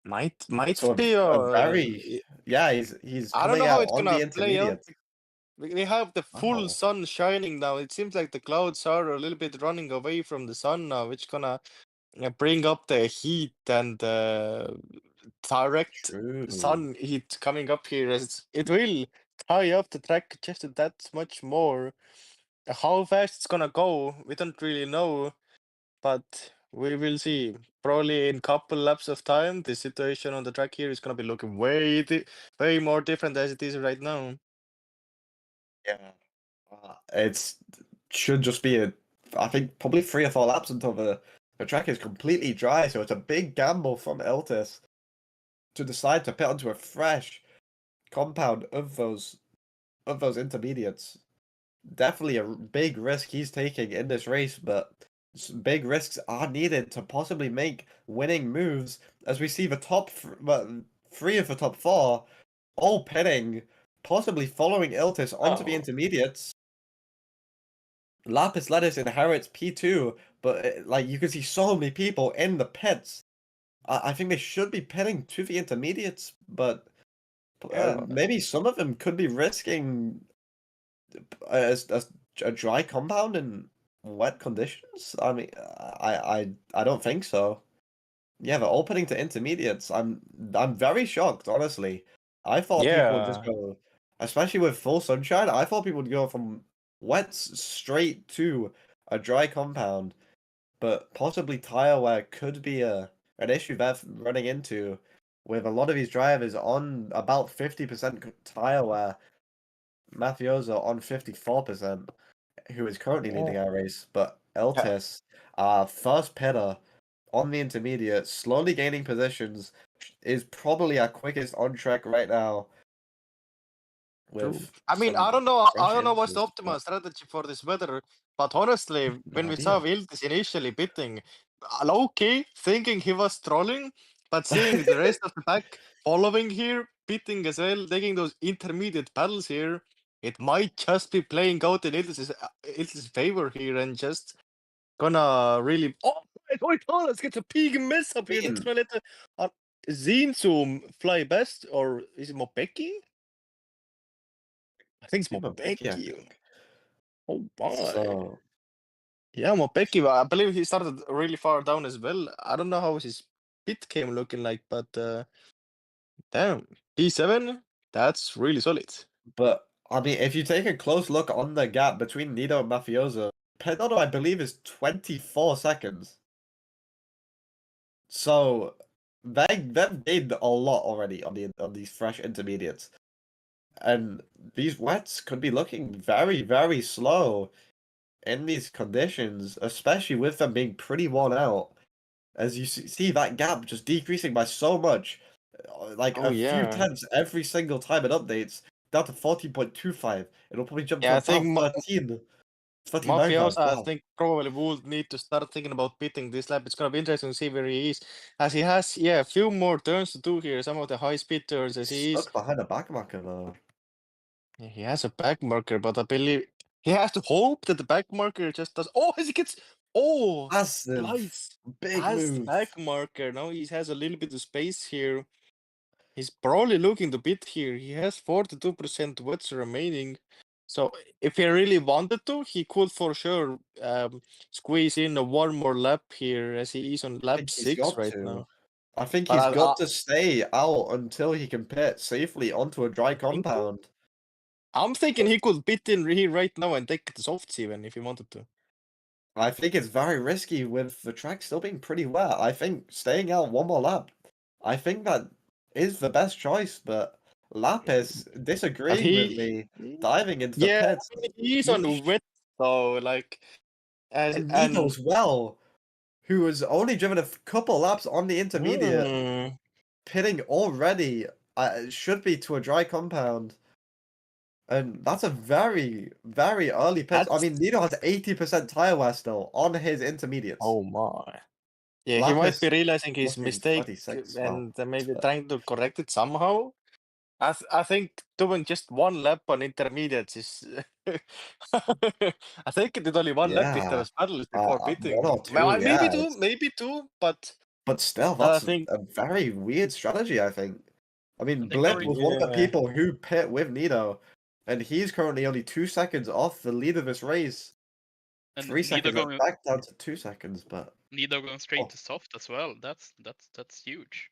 Speaker 4: might
Speaker 1: So
Speaker 4: be
Speaker 1: a very yeah, he's
Speaker 4: I don't
Speaker 1: coming
Speaker 4: know how
Speaker 1: out
Speaker 4: it's
Speaker 1: on the
Speaker 4: gonna play out.
Speaker 1: intermediates.
Speaker 4: We have the full
Speaker 1: Oh,
Speaker 4: sun shining now. It seems like the clouds are a little bit running away from the sun now, which gonna bring up the heat and direct
Speaker 1: true.
Speaker 4: sun heat coming up here. As it will tie up the track just that much more. How fast it's gonna go, we don't really know. But we will see. Probably in couple laps of time, the situation on the track here is gonna be looking way more different as it is right now.
Speaker 1: Yeah. It's should just be I think probably 3 or 4 laps until the track is completely dry. So it's a big gamble from Eltis to decide to pit onto a fresh compound of those intermediates. Definitely a big risk he's taking in this race, but big risks are needed to possibly make winning moves. As we see the top 3 of the top 4 all pitting, possibly following Iltis onto the
Speaker 4: Oh,
Speaker 1: intermediates. Lapis Lettuce inherits P2, but like you can see so many people in the pits. I think they should be pitting to the intermediates, but
Speaker 4: yeah.
Speaker 1: maybe some of them could be risking a dry compound in wet conditions. I mean, I don't think so. Yeah, they're all pitting to intermediates. I'm very shocked, honestly. I thought people would just
Speaker 4: Yeah.
Speaker 1: go, especially with full sunshine. I thought people would go from wets straight to a dry compound, but possibly tire wear could be an issue they're running into with a lot of these drivers on about 50% tire wear. Mafioso on 54%, who is currently leading our race, but
Speaker 4: Yeah.
Speaker 1: Eltis, first pitter on the intermediate, slowly gaining positions, is probably our quickest on track right now.
Speaker 4: True.
Speaker 1: With
Speaker 4: I mean, I
Speaker 1: some
Speaker 4: don't know. I
Speaker 1: fresh
Speaker 4: don't know what's the
Speaker 1: entries,
Speaker 4: optimal
Speaker 1: but
Speaker 4: strategy for this weather. But honestly,
Speaker 1: no
Speaker 4: when we saw
Speaker 1: idea.
Speaker 4: Viltis initially bidding, low key thinking he was trolling, but seeing the rest of the pack following here, bidding as well, taking those intermediate battles here, it might just be playing out in Iltis' favor here and just gonna really. Oh my god, let's get a big mess up here. That's
Speaker 1: mean,
Speaker 4: gonna let the Zinzoom fly best, or is it Mopeki? I think it's
Speaker 1: Becky, I
Speaker 4: Mopeki.
Speaker 1: think.
Speaker 4: Oh my.
Speaker 1: So,
Speaker 4: Yeah, Mopeki, I believe he started really far down as well. I don't know how his pit came looking like, but damn, P7, that's really solid.
Speaker 1: but I mean, if you take a close look on the gap between Nido and Mafioso, Pedro, I believe, is 24 seconds. So they've gained a lot already on these fresh intermediates, and these wets could be looking very very slow in these conditions, especially with them being pretty worn out. As you see that gap just decreasing by so much, like
Speaker 4: Oh
Speaker 1: a few
Speaker 4: yeah.
Speaker 1: tenths every single time it updates, down to 14.25. It'll probably jump to
Speaker 4: Yeah, I think
Speaker 1: about 13. 39 times,
Speaker 4: Mafiosa, I
Speaker 1: wow.
Speaker 4: think, probably would need to start thinking about beating this lap. It's gonna be interesting to see where he is, as he has, a few more turns to do here. Some of the high speed turns, as he is.
Speaker 1: Stuck behind a backmarker though.
Speaker 4: Yeah, he has a back marker, but I believe he has to hope that the back marker just does. Oh, as he gets. Oh,
Speaker 1: Massive,
Speaker 4: slice
Speaker 1: big
Speaker 4: has the
Speaker 1: move.
Speaker 4: back marker. Now he has a little bit of space here. He's probably looking to beat here. He has 42% wets remaining. So if he really wanted to, he could for sure squeeze in one more lap here, as he is on
Speaker 1: I
Speaker 4: lap
Speaker 1: think he's
Speaker 4: 6
Speaker 1: got
Speaker 4: right
Speaker 1: to.
Speaker 4: now.
Speaker 1: I think
Speaker 4: But
Speaker 1: he's
Speaker 4: I
Speaker 1: got to stay out until he can pit safely onto a dry
Speaker 4: think so.
Speaker 1: compound.
Speaker 4: I'm thinking he could beat in here right now and take the softs even if he wanted to.
Speaker 1: I think it's very risky with the track still being pretty wet. I think staying out one more lap, I think that is the best choice, but Lapis
Speaker 4: But
Speaker 1: disagreeing with me, diving into the
Speaker 4: yeah,
Speaker 1: pits.
Speaker 4: I mean, he's
Speaker 1: He
Speaker 4: on wet though, like
Speaker 1: and Nido as well, who has only driven a couple laps on the intermediate,
Speaker 4: mm,
Speaker 1: pitting already, should be to a dry compound. And that's a very, very early pit. I
Speaker 4: that's
Speaker 1: mean, Nido has 80% tire wear still on his intermediates.
Speaker 4: oh my. Yeah, he might
Speaker 1: Lapis
Speaker 4: be realizing his
Speaker 1: looking
Speaker 4: mistake
Speaker 1: 36. Wow.
Speaker 4: and maybe trying to correct it somehow. I think doing just one lap on intermediates is. I think it did only one lap if there
Speaker 1: Yeah,
Speaker 4: was paddles before
Speaker 1: one
Speaker 4: pitting.
Speaker 1: or
Speaker 4: Well,
Speaker 1: two, yeah.
Speaker 4: maybe two, but
Speaker 1: But still,
Speaker 4: I
Speaker 1: that's
Speaker 4: think
Speaker 1: a very weird strategy, I think. I mean,
Speaker 2: I think
Speaker 1: Blip
Speaker 2: already-
Speaker 1: was one of the
Speaker 4: yeah.
Speaker 1: people who pit with Nido, and he's currently only 2 seconds off the lead of this race.
Speaker 2: And
Speaker 1: 3 seconds
Speaker 2: going,
Speaker 1: back down to 2 seconds, but
Speaker 2: Nido going straight
Speaker 1: Oh.
Speaker 2: to soft as well. That's huge.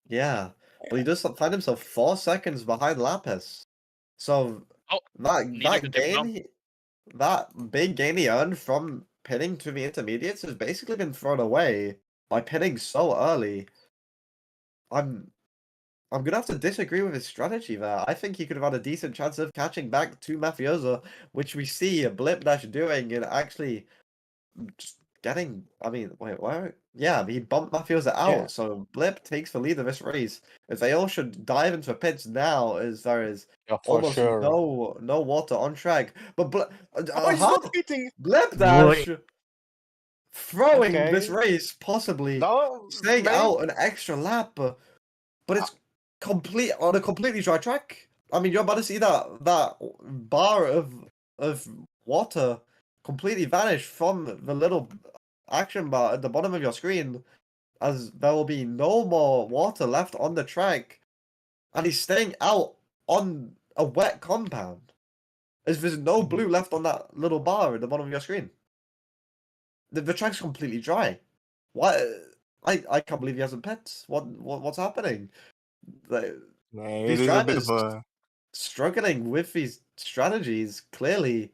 Speaker 1: yeah. But he does find himself 4 seconds behind Lapis. So
Speaker 2: Oh,
Speaker 1: that
Speaker 2: Nido could take him down.
Speaker 1: that big gain he earned from pitting to the intermediates has basically been thrown away by pitting so early. I'm gonna have to disagree with his strategy there. I think he could have had a decent chance of catching back to Mafioso, which we see a Blip Dash doing and actually just getting. I mean, wait, where? Yeah, he bumped Mafioso out,
Speaker 4: Yeah.
Speaker 1: so Blip takes the lead of this race. If they all should dive into pits now, as there is
Speaker 4: Yeah, for
Speaker 1: almost
Speaker 4: sure.
Speaker 1: no water on track. But
Speaker 4: Oh, he's not beating.
Speaker 1: Blip Dash throwing this
Speaker 4: Okay.
Speaker 1: race, possibly
Speaker 4: No,
Speaker 1: staying
Speaker 4: maybe.
Speaker 1: out an extra lap, but it's on a completely dry track. I mean, you're about to see that bar of water completely vanish from the little action bar at the bottom of your screen, as there will be no more water left on the track, and he's staying out on a wet compound, as there's no blue left on that little bar at the bottom of your screen. The track's completely dry. Why? I can't believe he hasn't pets. What's happening? Like,
Speaker 4: Yeah, it
Speaker 1: these
Speaker 4: is a bit
Speaker 1: drivers
Speaker 4: of a.
Speaker 1: struggling with these strategies clearly,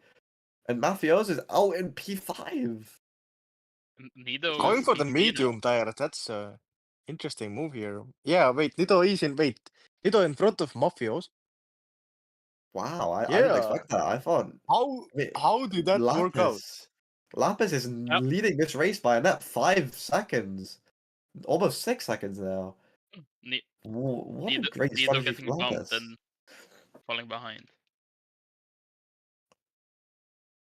Speaker 1: and Mafioso's out in P5.
Speaker 2: Nido
Speaker 4: Going for the
Speaker 2: Nido-
Speaker 4: medium tire, that's a interesting move here. Yeah, wait, Nido in front of Mafios.
Speaker 1: Wow, I didn't
Speaker 4: Yeah.
Speaker 1: expect that. I thought I
Speaker 4: How did that work out?
Speaker 1: Lapis is leading this race by a net 5 seconds, almost 6 seconds now. What a great
Speaker 2: Nido
Speaker 1: strategy
Speaker 2: getting
Speaker 1: for
Speaker 2: bumped
Speaker 1: Lapis.
Speaker 2: and falling behind.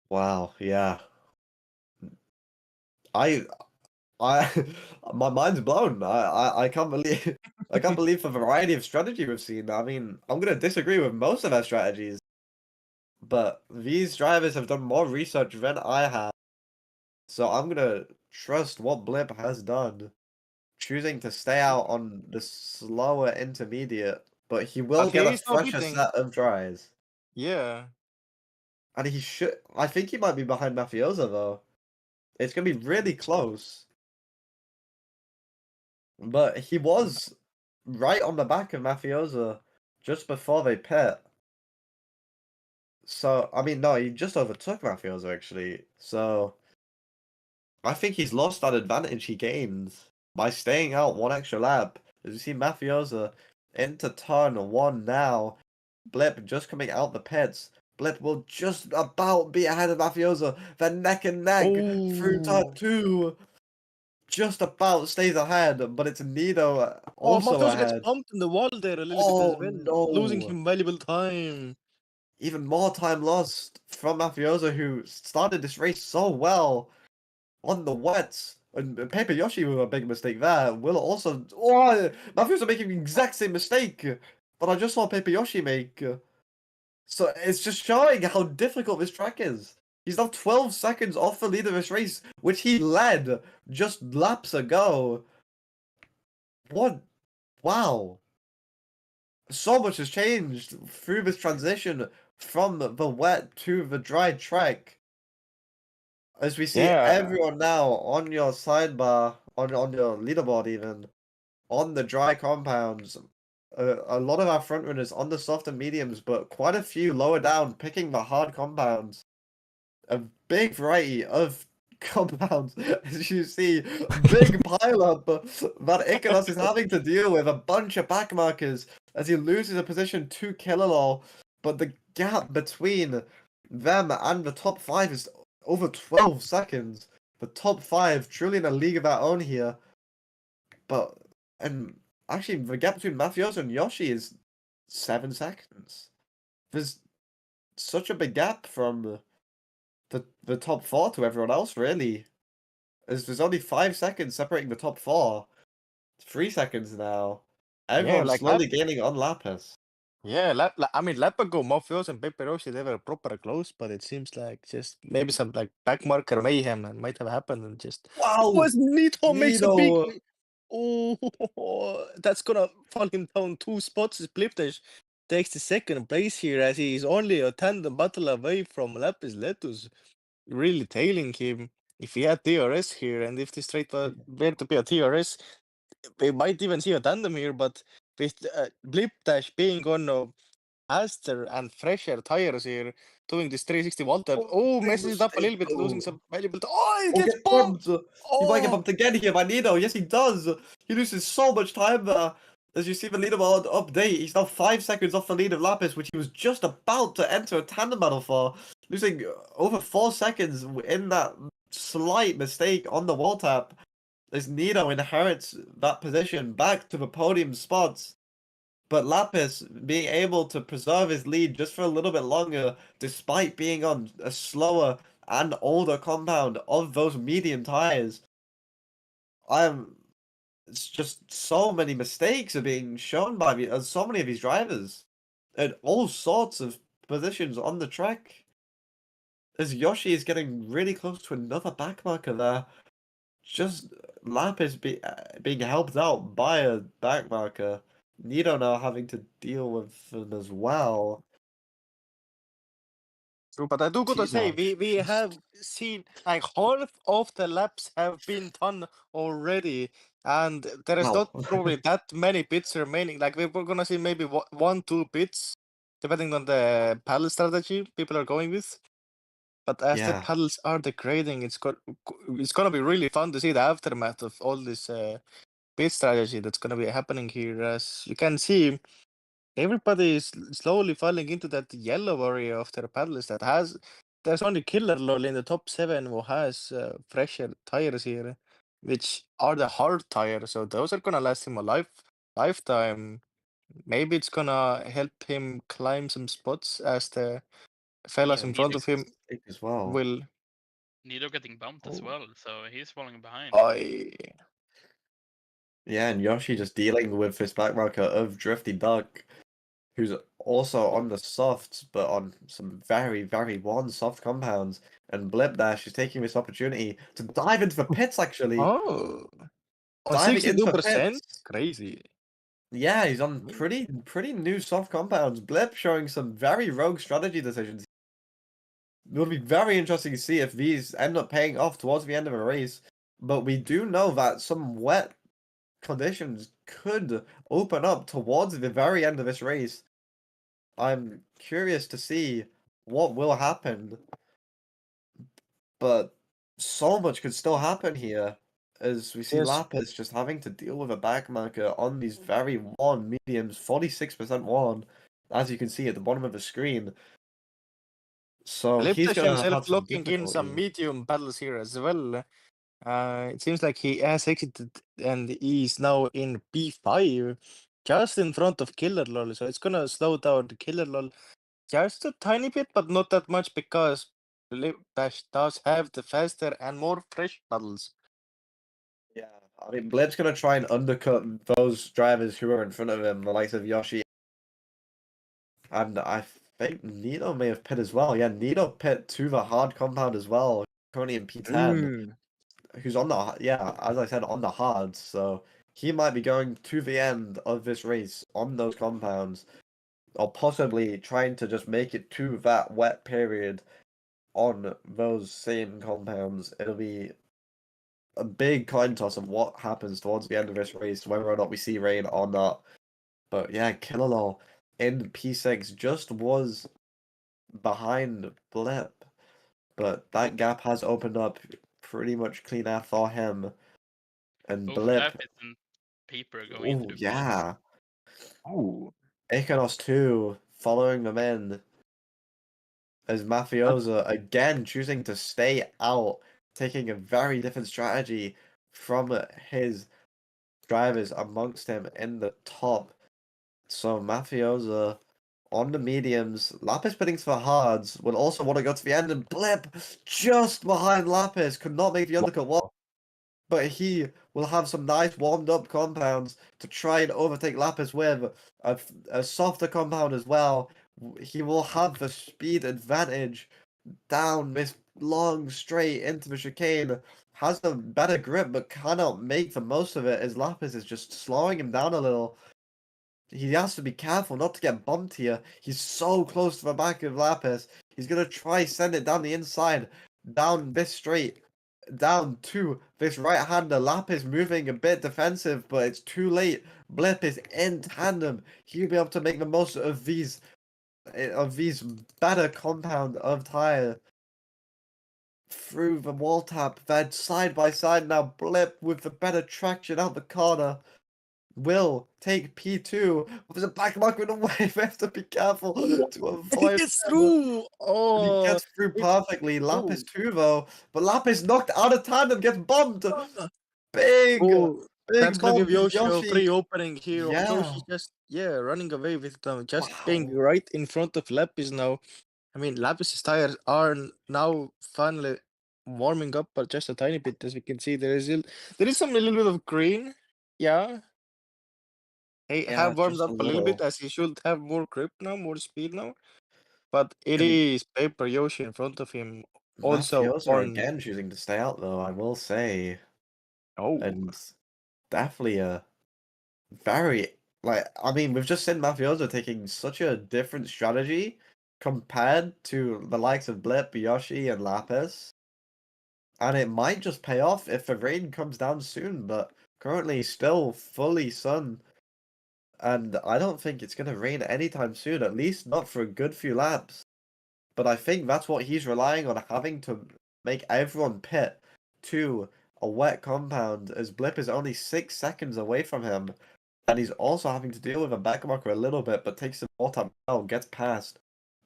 Speaker 1: Wow, yeah. I my mind's blown. I can't believe the variety of strategy we've seen. I mean, I'm gonna disagree with most of our strategies, but these drivers have done more research than I have. So I'm gonna trust what Blip has done, choosing to stay out on the slower intermediate, but he will
Speaker 4: But
Speaker 1: get
Speaker 4: he
Speaker 1: a
Speaker 4: is now
Speaker 1: fresher
Speaker 4: beating.
Speaker 1: set of tries.
Speaker 4: Yeah.
Speaker 1: And he should I think he might be behind Mafiosa though. It's gonna be really close. But he was right on the back of Mafiosa just before they pit. So, I mean, no, he just overtook Mafiosa actually. So, I think he's lost that advantage he gained by staying out one extra lap. As you see Mafiosa into turn 1 now. Blip just coming out the pits. Blip will just about be ahead of Mafiosa. They're neck and neck through turn
Speaker 4: Oh.
Speaker 1: 2. Just about stays ahead, but it's Nido
Speaker 4: Oh,
Speaker 1: also
Speaker 4: Mafioso gets
Speaker 1: ahead.
Speaker 4: bumped in the wall there a little bit as
Speaker 1: Oh
Speaker 4: well, losing
Speaker 1: no!
Speaker 4: him valuable time.
Speaker 1: even more time lost from Mafioso, who started this race so well on the wets. And Paper Yoshi with a big mistake there. Will also... Oh, Mafioso making the exact same mistake. But I just saw Paper Yoshi make. So it's just showing how difficult this track is. He's now 12 seconds off the lead of this race, which he led just laps ago. What? Wow. So much has changed through this transition from the wet to the dry track. As we see
Speaker 4: Yeah.
Speaker 1: everyone now on your sidebar, on your leaderboard even, on the dry compounds. A lot of our front runners on the soft and mediums, but quite a few lower down picking the hard compounds. A big variety of compounds, as you see, big pile up that Icarus is having to deal with, a bunch of back markers as he loses a position to Pigalala, but the gap between them and the top 5 is over 12 seconds. The top 5 truly in a league of their own here, and actually the gap between Mafioso and Yoshi is 7 seconds. There's such a big gap from the top 4 to everyone else, really. As there's only 5 seconds separating the top 4. 3 seconds now. Everyone's
Speaker 4: like
Speaker 1: slowly gaining on Lapis.
Speaker 4: Yeah, I mean, lap ago, Mafioso and Paper Yoshi, they were proper close, but it seems like just maybe some like backmarker mayhem and might have happened and just.
Speaker 1: Wow!
Speaker 4: Was Nito makes a big.
Speaker 1: Nito!
Speaker 4: Oh, that's gonna fall him down 2 spots. Spliftesh takes the second place here as he is only a tandem battle away from Lapis Letus, really tailing him. If he had TRS here and if the straight were to be a TRS, we might even see a tandem here, but with Blip Dash being on a faster and fresher tires here, doing this 360 Walter. Oh,
Speaker 1: Big
Speaker 4: messes it up a little
Speaker 1: mistake.
Speaker 4: bit, losing some valuable. Oh, he
Speaker 1: Oh,
Speaker 4: gets
Speaker 1: get
Speaker 4: bumped!
Speaker 1: bumped! He might get
Speaker 4: Oh,
Speaker 1: bumped again here by Nito. Yes, he does. He loses so much time there. As you see the leaderboard update, he's now 5 seconds off the lead of Lapis, which he was just about to enter a tandem battle for. Losing over 4 seconds in that slight mistake on the wall tap. As Nito inherits that position back to the podium spots. But Lapis being able to preserve his lead just for a little bit longer, despite being on a slower and older compound of those medium tires. It's just so many mistakes are being shown by so many of these drivers at all sorts of positions on the track. As Yoshi is getting really close to another backmarker there. Just Lapis being helped out by a backmarker. Nito now having to deal with them as well.
Speaker 4: true, but I do gotta say,
Speaker 1: T-Dash,
Speaker 4: we have seen like half of the laps have been done already, and there is
Speaker 1: Wow.
Speaker 4: not probably that many pits remaining. Like we're gonna see maybe 1-2 pits, depending on the paddle strategy people are going with. But as the
Speaker 1: Yeah.
Speaker 4: paddles are degrading, it's gonna be really fun to see the aftermath of all this pit strategy that's gonna be happening here. As you can see, everybody is slowly falling into that yellow area of their paddles that has. There's only Killer Lol in the top 7 who has fresher tires here, which are the hard tires. So those are gonna last him a lifetime. Maybe it's gonna help him climb some spots as the fellas
Speaker 2: Yeah,
Speaker 4: in front of him
Speaker 1: Mistake as well.
Speaker 4: will.
Speaker 2: Nito getting bumped as
Speaker 1: Oh.
Speaker 2: well, so he's falling behind.
Speaker 1: Yeah, and Yoshi just dealing with this backmarker of Drifty Duck, who's also on the softs, but on some very, very worn soft compounds. And Blip Dash is taking this opportunity to dive into the pits, actually.
Speaker 4: Oh, on
Speaker 1: Diving into the
Speaker 4: 62%?
Speaker 1: pits.
Speaker 4: Crazy.
Speaker 1: Yeah, he's on pretty new soft compounds. Blip showing some very rogue strategy decisions. It'll be very interesting to see if these end up paying off towards the end of a race. But we do know that some wet conditions could open up towards the very end of this race. I'm curious to see what will happen. But so much could still happen here. As we see
Speaker 4: Yes.
Speaker 1: Lapis just having to deal with a backmarker on these very worn mediums, 46% worn, as you can see at the bottom of the screen. So he's
Speaker 4: Liptash
Speaker 1: gonna have
Speaker 4: himself
Speaker 1: some
Speaker 4: locking in some
Speaker 1: difficulty.
Speaker 4: medium battles here as well. It seems like he has exited and he's now in P5, just in front of Killer Lol. So it's gonna slow down the Killer Lol just a tiny bit, but not that much because Bash does have the faster and more fresh battles.
Speaker 1: Yeah, I mean, Blip's gonna try and undercut those drivers who are in front of him, the likes of Yoshi. And I think Nito may have pit as well. Yeah, Nito pit to the hard compound as well. Currently in P10, who's on the, yeah, as I said, on the hards. So he might be going to the end of this race on those compounds, or possibly trying to just make it to that wet period on those same compounds. It'll be a big coin toss of what happens towards the end of this race, whether or not we see rain or not. But yeah, Pigalala in P6 just was behind Blip, but that gap has opened up pretty much clean air for him. And Blip,
Speaker 2: Lapis and Paper going into
Speaker 1: oh
Speaker 2: the pit.
Speaker 1: yeah,
Speaker 4: Oh,
Speaker 1: Iconos 2 following them in as Mafiosa again choosing to stay out, taking a very different strategy from his drivers amongst him in the top. So Mafiosa on the mediums, Lapis bidding for hards, would also want to go to the end, and Blip just behind Lapis could not make the undercut work. But he will have some nice warmed up compounds to try and overtake Lapis with a softer compound as well. He will have the speed advantage down this long straight into the chicane. Has a better grip but cannot make the most of it as Lapis is just slowing him down a little. He has to be careful not to get bumped here. He's so close to the back of Lapis. He's gonna try send it down the inside, down this straight, down to this right-hander. Lapis moving a bit defensive, but it's too late. Blip is in tandem. He'll be able to make the most of these better compound of tyre. Through the wall tap, then side by side now. Blip with the better traction out the corner will take P2 with a back marker in the way. We have to be careful to avoid.
Speaker 4: he gets through.
Speaker 1: And he
Speaker 4: Oh,
Speaker 1: gets through perfectly. Lapis too though, but Lapis knocked out of tandem, gets bumped. Big,
Speaker 4: oh, that's
Speaker 1: big
Speaker 4: gonna
Speaker 1: bump.
Speaker 4: give Yoshi a
Speaker 1: Yoshi.
Speaker 4: free opening here.
Speaker 1: Yeah.
Speaker 4: Yoshi just running away with them, just
Speaker 1: Wow.
Speaker 4: being right in front of Lapis now. I mean, Lapis's tires are now finally warming up, but just a tiny bit. As we can see, there is some a little bit of green. Yeah, he
Speaker 1: Yeah,
Speaker 4: have warmed
Speaker 1: just a
Speaker 4: up a little bit,
Speaker 1: little.
Speaker 4: as he should have more grip now, more speed now. But it
Speaker 1: And
Speaker 4: is Paper Yoshi in front of him. Also
Speaker 1: Mafiosa
Speaker 4: on.
Speaker 1: again choosing to stay out though, I will say.
Speaker 4: Oh,
Speaker 1: And definitely a very, like, I mean, we've just seen Mafiosa taking such a different strategy compared to the likes of Blip, Yoshi, and Lapis. And it might just pay off if the rain comes down soon, but currently still fully sun. And I don't think it's going to rain anytime soon, at least not for a good few laps. But I think that's what he's relying on, having to make everyone pit to a wet compound, as Blip is only 6 seconds away from him. And he's also having to deal with a backmarker a little bit, but takes the ball up well, gets past.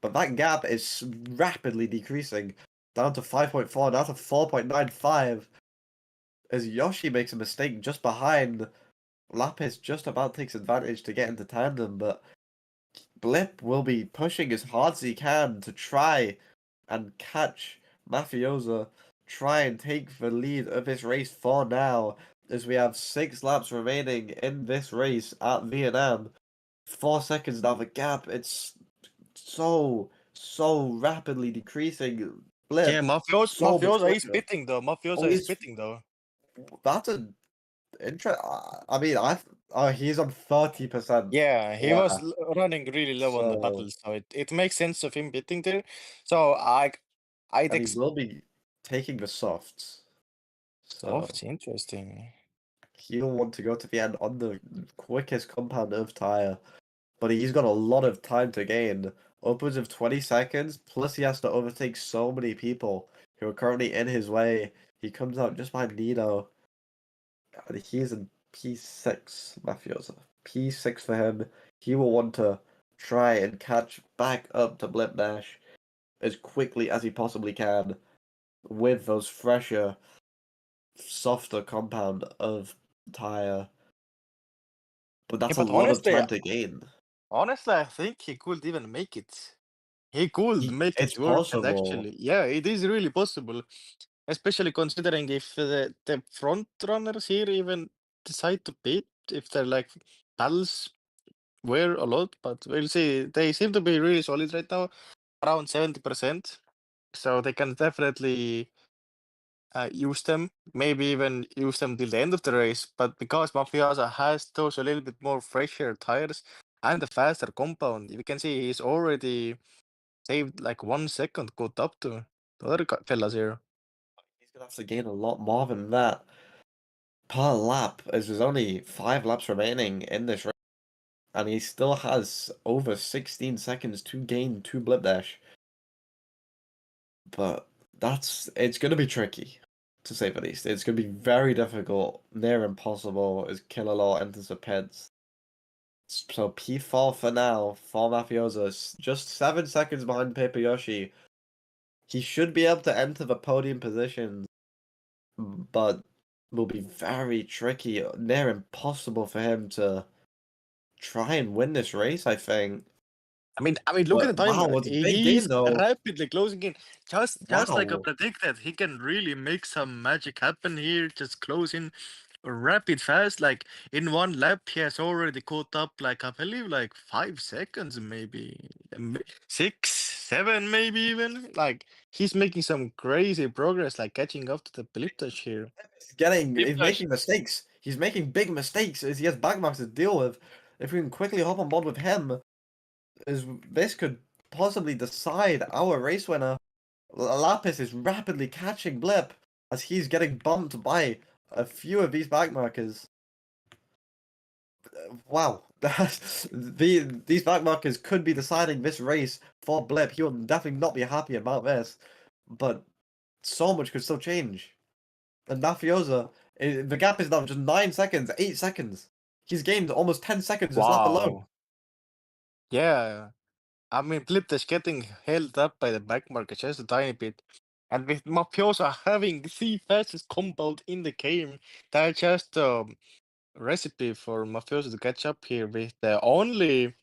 Speaker 1: But that gap is rapidly decreasing, down to 5.4, down to 4.95. As Yoshi makes a mistake just behind, Lapis just about takes advantage to get into tandem, but Blip will be pushing as hard as he can to try and catch Mafiosa, try and take the lead of this race for now, as we have 6 laps remaining in this race at Vietnam. 4 seconds now, the gap, it's so rapidly decreasing. Blip,
Speaker 4: yeah, Mafiosa
Speaker 1: so much
Speaker 4: is
Speaker 1: quicker.
Speaker 4: spitting though. Mafiosa
Speaker 1: Oh,
Speaker 4: is
Speaker 1: he's
Speaker 4: spitting though.
Speaker 1: That's a I mean, he's on 30%.
Speaker 4: Yeah, he
Speaker 1: Yeah,
Speaker 4: was running really low on the
Speaker 1: so
Speaker 4: battle, so it makes sense of him beating there. So I'd
Speaker 1: and he
Speaker 4: expect.
Speaker 1: will be taking the softs.
Speaker 4: Oh,
Speaker 1: So
Speaker 4: it's interesting.
Speaker 1: he'll want to go to the end on the quickest compound of tyre, but he's got a lot of time to gain, upwards of 20 seconds. Plus, he has to overtake so many people who are currently in his way. He comes out just behind Nino, and he's in P6, Mafiosa. P6 for him. He will want to try and catch back up to Blip Dash as quickly as he possibly can with those fresher, softer compound of tyre. But that's
Speaker 4: Yeah,
Speaker 1: a
Speaker 4: but
Speaker 1: lot of time to gain.
Speaker 4: honestly, I think he could even make it. He could make
Speaker 1: It's
Speaker 4: it work, and
Speaker 1: possible.
Speaker 4: actually, yeah, it is really possible. Especially considering if the front runners here even decide to beat, if they're like battles were a lot, but we'll see. They seem to be really solid right now, around 70%. So they can definitely use them, maybe even use them till the end of the race. But because Mafiosa has those a little bit more fresher tires and a faster compound, we can see he's already saved like 1 second caught up to the other fellas here.
Speaker 1: He's gonna have to gain a lot more than that per lap, as there's only 5 laps remaining in this race, and he still has over 16 seconds to gain 2 blip dash. But it's gonna be tricky, to say the least. It's gonna be very difficult, near impossible, as Pigalala enters the pits. So P4 for now for Mafiosa, just 7 seconds behind Paper Yoshi. He should be able to enter the podium position, but will be very tricky, near impossible for him to try and win this race, I think.
Speaker 4: I mean, look at the time.
Speaker 1: Wow, it's a big
Speaker 4: He's
Speaker 1: gain though.
Speaker 4: rapidly closing in. Just like I
Speaker 1: Wow.
Speaker 4: predicted, he can really make some magic happen here. Just closing rapid fast. Like in 1 lap, he has already caught up. Like I believe, like 5 seconds, maybe 6, 7, maybe even. Like he's making some crazy progress, like catching up to the Bliptash here.
Speaker 1: He's making mistakes. He's making big mistakes as he has backmarks to deal with. If we can quickly hop on board with him, this could possibly decide our race winner. Lapis is rapidly catching Blip as he's getting bumped by a few of these backmarkers. Wow, these backmarkers could be deciding this race for Blip. He will definitely not be happy about this, but so much could still change. And Mafiosa, the gap is now just 9 seconds, 8 seconds. He's gained almost 10 seconds this lap alone.
Speaker 4: Wow. Yeah. I mean, Bliptash getting held up by the back market just a tiny bit. And with Mafiosa having the fastest compound in the game, that's just a recipe for Mafiosa to catch up here with only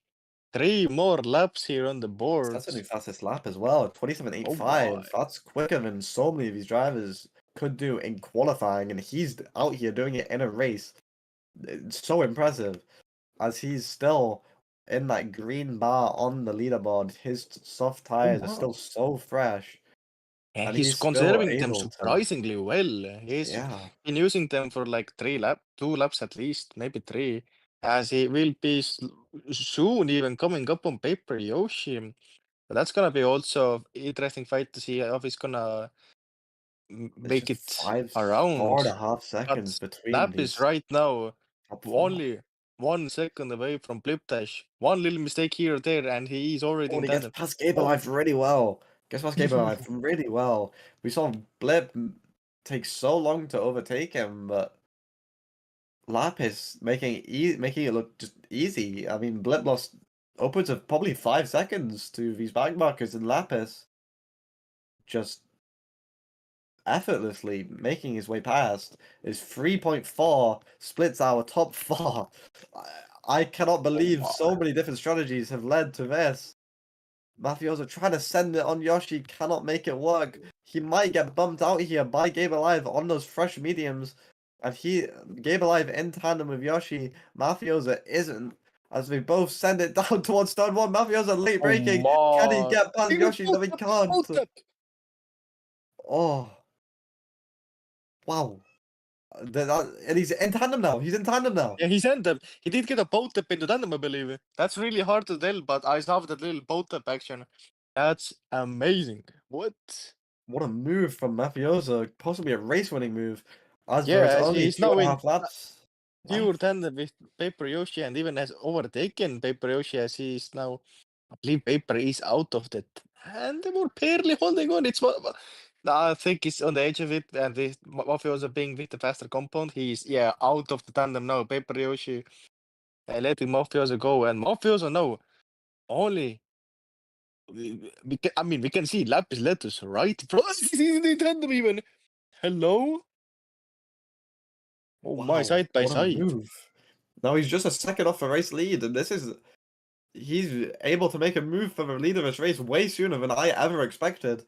Speaker 4: 3 more laps here on the board.
Speaker 1: That's a new fastest lap as well, 27.85. That's quicker than so many of these drivers could do in qualifying, and he's out here doing it in a race. It's so impressive, as he's still in that green bar on the leaderboard. His soft tires are still so fresh.
Speaker 4: And
Speaker 1: And
Speaker 4: he's
Speaker 1: he's still
Speaker 4: conserving them
Speaker 1: able to-
Speaker 4: surprisingly well. He's
Speaker 1: Yeah,
Speaker 4: been using them for like 2 laps at least, maybe 3, as he will be soon even coming up on paper Yoshi. But that's gonna be also interesting fight to see how he's gonna
Speaker 1: it's
Speaker 4: make
Speaker 1: just
Speaker 4: it around.
Speaker 1: 4.5
Speaker 4: But
Speaker 1: seconds between
Speaker 4: Lap is
Speaker 1: these
Speaker 4: right now
Speaker 1: top 4.
Speaker 4: only 1 second away from Bliptash. One little mistake here or there, and he is already
Speaker 1: Oh,
Speaker 4: in
Speaker 1: and he gets
Speaker 4: tandem.
Speaker 1: past Gable Life really well. Gets past Gable Life really well. We saw Blip take so long to overtake him, but Lapis making it look just easy. I mean, Blip lost upwards of probably 5 seconds to these backmarkers, and Lapis just effortlessly making his way past. Is 3.4 splits our top 4. I cannot believe so many different strategies have led to this. Mafiosa trying to send it on Yoshi, cannot make it work. He might get bumped out here by Gabe Alive on those fresh mediums. And Gabe Alive in tandem with Yoshi, Mafiosa isn't. As they both send it down towards turn 1. Mafiosa late braking. Can he get past Yoshi? No, he can't. Oh. Wow. And he's in tandem now. He's in tandem now.
Speaker 4: Yeah, he's tandem. He did get a boat tap into tandem, I believe. That's really hard to tell, but I saw that little boat tap action. That's amazing. What?
Speaker 1: What a move from Mafiosa. Possibly a race-winning move. As
Speaker 4: Yeah,
Speaker 1: there is
Speaker 4: as
Speaker 1: only
Speaker 4: he's now in
Speaker 1: 2.5 laps.
Speaker 4: pure tandem with Paper Yoshi and even has overtaken Paper Yoshi as he is now. I believe Paper is out of that. And they were barely holding on. I think he's on the edge of it, and with Mafiosa being with the faster compound, he's out of the tandem now. Paper Yoshi letting Mafiosa go, and Mafiosa now only. We can see Lapis Lettuce right in front. He's in the tandem even. Hello. Oh my,
Speaker 1: Wow,
Speaker 4: side by
Speaker 1: what a
Speaker 4: side.
Speaker 1: move. Now he's just a second off the race lead, and this is he's able to make a move for the lead of this race way sooner than I ever expected.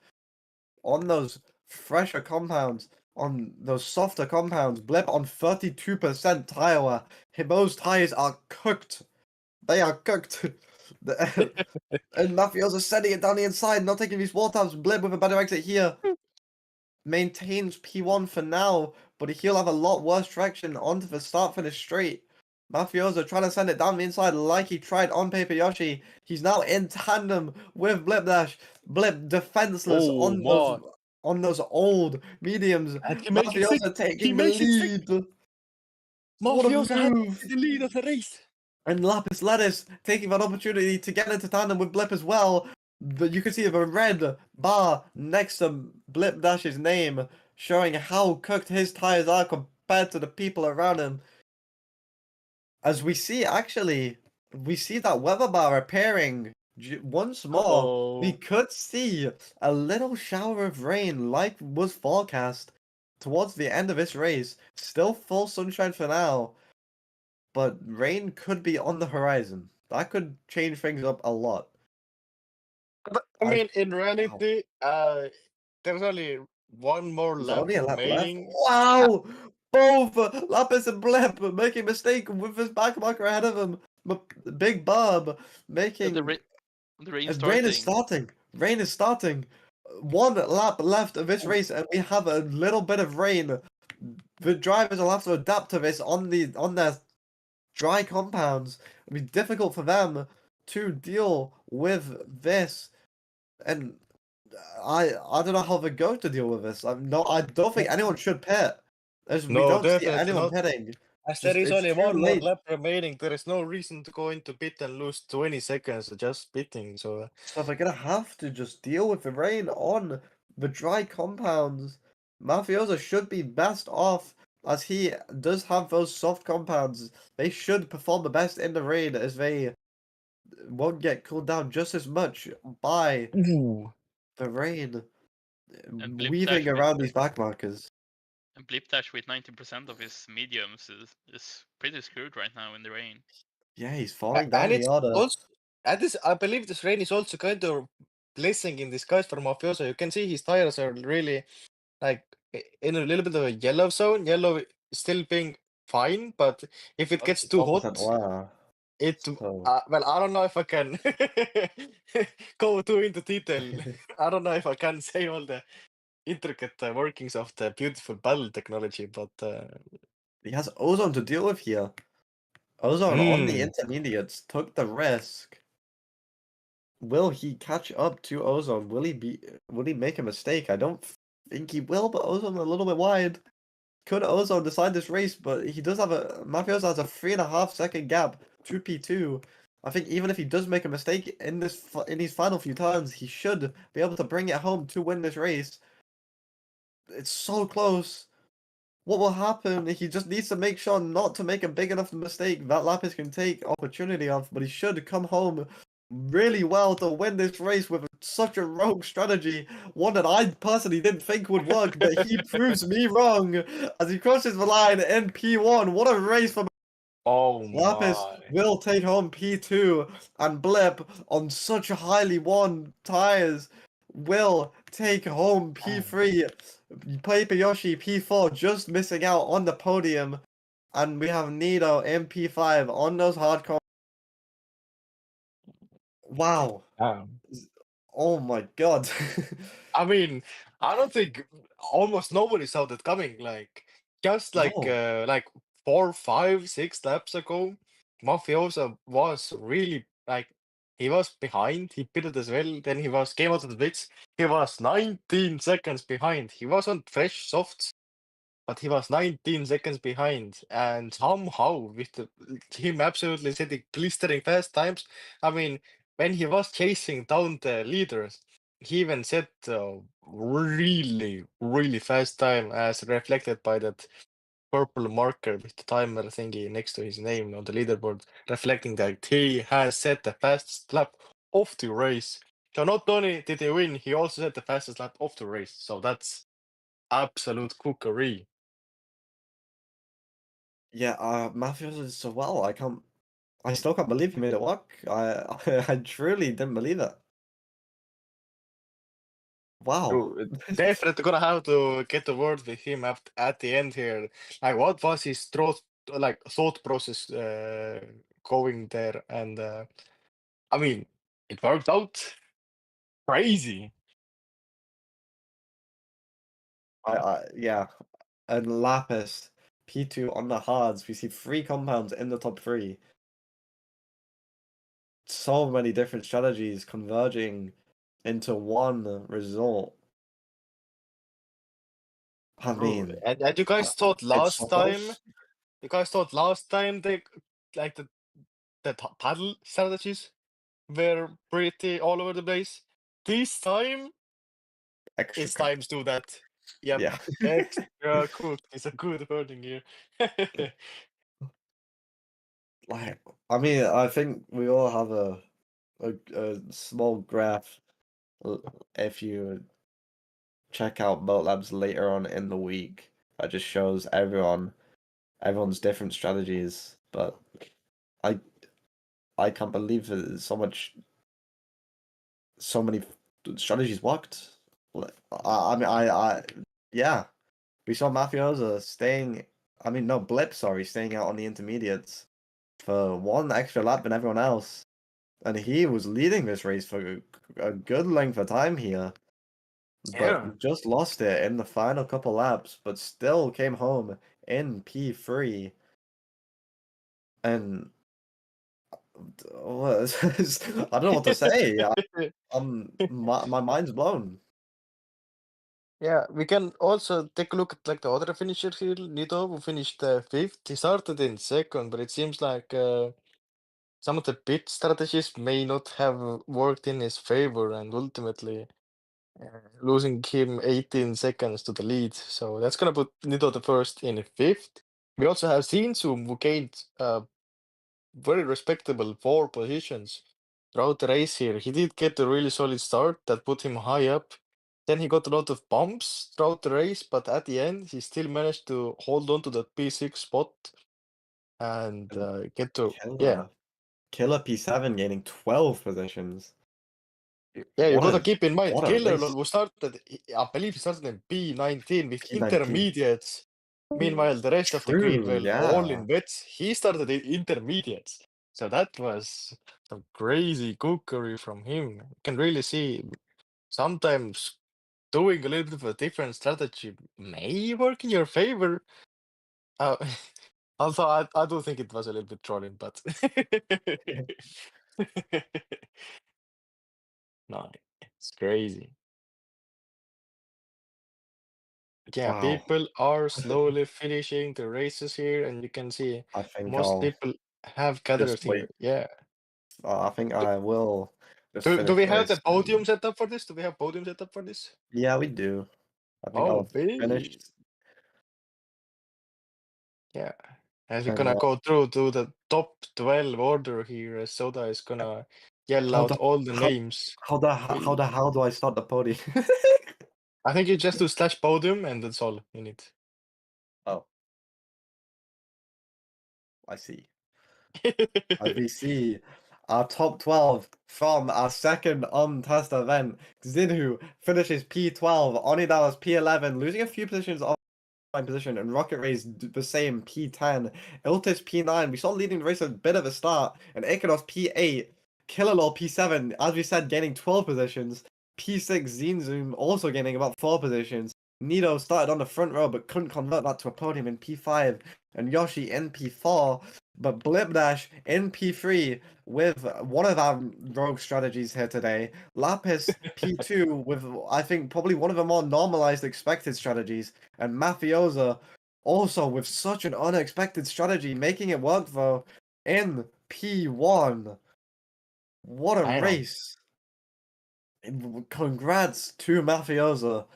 Speaker 1: On those fresher compounds, on those softer compounds, Blip on 32% tire wear. Those tires are cooked. They are cooked. And Mafioso sending it down the inside, not taking these wall taps. Blip with a better exit here. Maintains P1 for now, but he'll have a lot worse traction onto the start-finish straight. Mafioso trying to send it down the inside like he tried on Paper Yoshi. He's now in tandem with Blip Dash. Blip defenseless
Speaker 4: Oh,
Speaker 1: on those old mediums.
Speaker 4: and he makes it
Speaker 1: Mafioso
Speaker 4: six. He
Speaker 1: taking the
Speaker 4: makes it six.
Speaker 1: lead. What a
Speaker 4: Mafioso had
Speaker 1: move!
Speaker 4: the lead of the race.
Speaker 1: And Lapis Lettuce taking that opportunity to get into tandem with Blip as well. You can see the red bar next to Blip Dash's name, showing how cooked his tires are compared to the people around him. As we see, actually, we see that weather bar appearing once more. We
Speaker 4: Oh,
Speaker 1: could see a little shower of rain, like was forecast, towards the end of this race. Still full sunshine for now, but rain could be on the horizon. That could change things up a lot.
Speaker 4: but I mean, in
Speaker 1: Wow.
Speaker 4: reality, there's only one more
Speaker 1: There's
Speaker 4: lap
Speaker 1: only a lap left.
Speaker 4: remaining.
Speaker 1: Wow! Both Lapis and Blip making a mistake with his back marker ahead of him. Big Bob making.
Speaker 2: The rain
Speaker 1: Rain is
Speaker 2: starting.
Speaker 1: starting. Rain is starting. One lap left of this race, and we have a little bit of rain. The drivers will have to adapt to this on their dry compounds. It'll be difficult for them to deal with this, and I don't know how they're going to deal with this. I don't think anyone should pit. As we
Speaker 4: No,
Speaker 1: don't see
Speaker 4: definitely
Speaker 1: anyone
Speaker 4: not.
Speaker 1: pitting.
Speaker 4: As
Speaker 1: Just
Speaker 4: there is
Speaker 1: it's
Speaker 4: only
Speaker 1: too
Speaker 4: one more
Speaker 1: late.
Speaker 4: lap remaining, there is no reason to go into pit and lose 20 seconds just pitting. So
Speaker 1: So they're gonna have to just deal with the rain on the dry compounds. Mafioso should be best off as he does have those soft compounds. They should perform the best in the rain as they won't get cooled down just as much by the rain
Speaker 2: Blip
Speaker 1: weaving
Speaker 2: Dash
Speaker 1: around these back markers.
Speaker 2: And Blip Dash with 90% of his mediums is pretty screwed right now in the rain.
Speaker 1: Yeah, he's falling
Speaker 4: and
Speaker 1: down the
Speaker 4: it's
Speaker 1: order.
Speaker 4: also I believe this rain is also kind of blessing in disguise for Mafioso. You can see his tires are really like in a little bit of a yellow zone. Yellow still being fine, but if it gets too
Speaker 1: 12%
Speaker 4: hot,
Speaker 1: oil.
Speaker 4: it
Speaker 1: So
Speaker 4: well, I don't know if I can go too into detail. I don't know if I can say all the intricate workings of the beautiful battle technology, but
Speaker 1: he has Ozone to deal with here. Ozone on the
Speaker 4: mm,
Speaker 1: intermediates took the risk. Will he catch up to Ozone? Will he make a mistake? I don't think he will, but Ozone a little bit wide. Could Ozone decide this race? But he does have Mafioso has a 3.5-second gap to P2. I think even if he does make a mistake in these final few turns, he should be able to bring it home to win this race. It's so close. What will happen? He just needs to make sure not to make a big enough mistake that Lapis can take opportunity of, but he should come home really well to win this race with such a rogue strategy. One that I personally didn't think would work, but he proves me wrong as he crosses the line in P1. What a race for
Speaker 4: oh
Speaker 1: Lapis
Speaker 4: my.
Speaker 1: will take home P2, and Blip on such highly won tires will take home P3. Paper Yoshi P4 just missing out on the podium, and we have Nido in P5 on those hardcore. Wow. Oh my god.
Speaker 4: I mean, I don't think almost nobody saw that coming. Like just
Speaker 1: No.
Speaker 4: like 4, 5, 6 laps ago, Mafiosa was really like he was behind. He pitted as well. Then he came out of the pits. He was 19 seconds behind. He wasn't fresh softs, but he was 19 seconds behind. And somehow with him absolutely setting blistering fast times. I mean, when he was chasing down the leaders, he even set a really, really fast time as reflected by that purple marker with the timer thingy next to his name on the leaderboard, reflecting that he has set the fastest lap of the race. So not only did he win, he also set the fastest lap of the race. So that's absolute cookery.
Speaker 1: Yeah, Mafioso is so well. I still can't believe he made it work. I truly didn't believe it. Wow.
Speaker 4: Definitely gonna have to get a word with him at the end here. Like, what was his thought process going there? And I mean, it worked out crazy.
Speaker 1: Yeah. And Lapis, P2 on the hards. We see 3 compounds in the top 3. So many different strategies converging into one result. I mean,
Speaker 4: And you guys thought
Speaker 1: it's
Speaker 4: last
Speaker 1: so
Speaker 4: time?
Speaker 1: close.
Speaker 4: You guys thought last time like the paddle strategies were pretty all over the place. This time
Speaker 1: Extra
Speaker 4: it's
Speaker 1: good.
Speaker 4: times to that. Yep.
Speaker 1: Yeah.
Speaker 4: Extra cool. It's a good wording here.
Speaker 1: Like, I mean, I think we all have a small graph if you check out BoatLabs later on in the week that just shows everyone's different strategies. But I I can't believe that so many strategies worked. I mean, yeah, we saw Mafiosa staying. I mean, no, Blip, sorry, staying out on the intermediates for one extra lap than everyone else. And he was leading this race for a good length of time here,
Speaker 4: Yeah.
Speaker 1: but just lost it in the final couple laps, but still came home in P3. And I don't know what to say. My mind's blown.
Speaker 4: Yeah, we can also take a look at like the other finishers here. Nido, who finished fifth. He started in second, but it seems like some of the pit strategies may not have worked in his favor, and ultimately losing him 18 seconds to the lead. So that's gonna put Nido the first in fifth. We also have Zinsum, who gained very respectable 4 positions throughout the race here. He did get a really solid start that put him high up. Then he got a lot of bumps throughout the race, but at the end, he still managed to hold on to that P6 spot and
Speaker 1: And
Speaker 4: get to, yeah.
Speaker 1: Killer P7 gaining 12 positions.
Speaker 4: Yeah, you
Speaker 1: What
Speaker 4: gotta
Speaker 1: a
Speaker 4: keep in mind,
Speaker 1: what a
Speaker 4: Killer
Speaker 1: race.
Speaker 4: was started, I believe he started in P19 with
Speaker 1: P19.
Speaker 4: intermediates. Meanwhile, the rest of the grid
Speaker 1: True,
Speaker 4: were all
Speaker 1: yeah.
Speaker 4: in wets. He started in intermediates. So that was some crazy cookery from him. You can really see sometimes doing a little bit of a different strategy may work in your favor. Uh, although I do think it was a little bit trolling, but no, it's crazy. Yeah,
Speaker 1: Wow.
Speaker 4: people are slowly finishing the races here, and you can see
Speaker 1: I think
Speaker 4: most
Speaker 1: I'll
Speaker 4: people have gathered
Speaker 1: just wait.
Speaker 4: here. Yeah.
Speaker 1: I think I will just
Speaker 4: Do
Speaker 1: finish
Speaker 4: we
Speaker 1: the
Speaker 4: have the
Speaker 1: race.
Speaker 4: podium set up for this? Do we have podium set up for this?
Speaker 1: Yeah, we do. I think
Speaker 4: Oh,
Speaker 1: I'll finish
Speaker 4: baby. Yeah. As we're
Speaker 1: and
Speaker 4: gonna go through to the top 12 order here, as Soda is gonna yell
Speaker 1: how
Speaker 4: out
Speaker 1: the
Speaker 4: all the
Speaker 1: how
Speaker 4: names.
Speaker 1: how the hell do I start the podium?
Speaker 4: I think you just do slash podium and that's all you need.
Speaker 1: Oh, I see. As we see our top 12 from our second on-test event. Xinhu finishes P12, Onidawa's P11, losing a few positions off position, and Rocket Ray's the same P10. Iltis P9. We saw leading the race at a bit of a start, and Ikanos P8. Killalol P7, as we said, gaining 12 positions. P6 Zinzoom also gaining about 4 positions. Nido started on the front row but couldn't convert that to a podium in P5, and Yoshi in P4. But Blipdash in P3 with one of our rogue strategies here today. Lapis P2 with, I think, probably one of the more normalized expected strategies. And Mafiosa also with such an unexpected strategy, making it work though in P1. What a
Speaker 4: I know.
Speaker 1: race! Congrats to Mafiosa.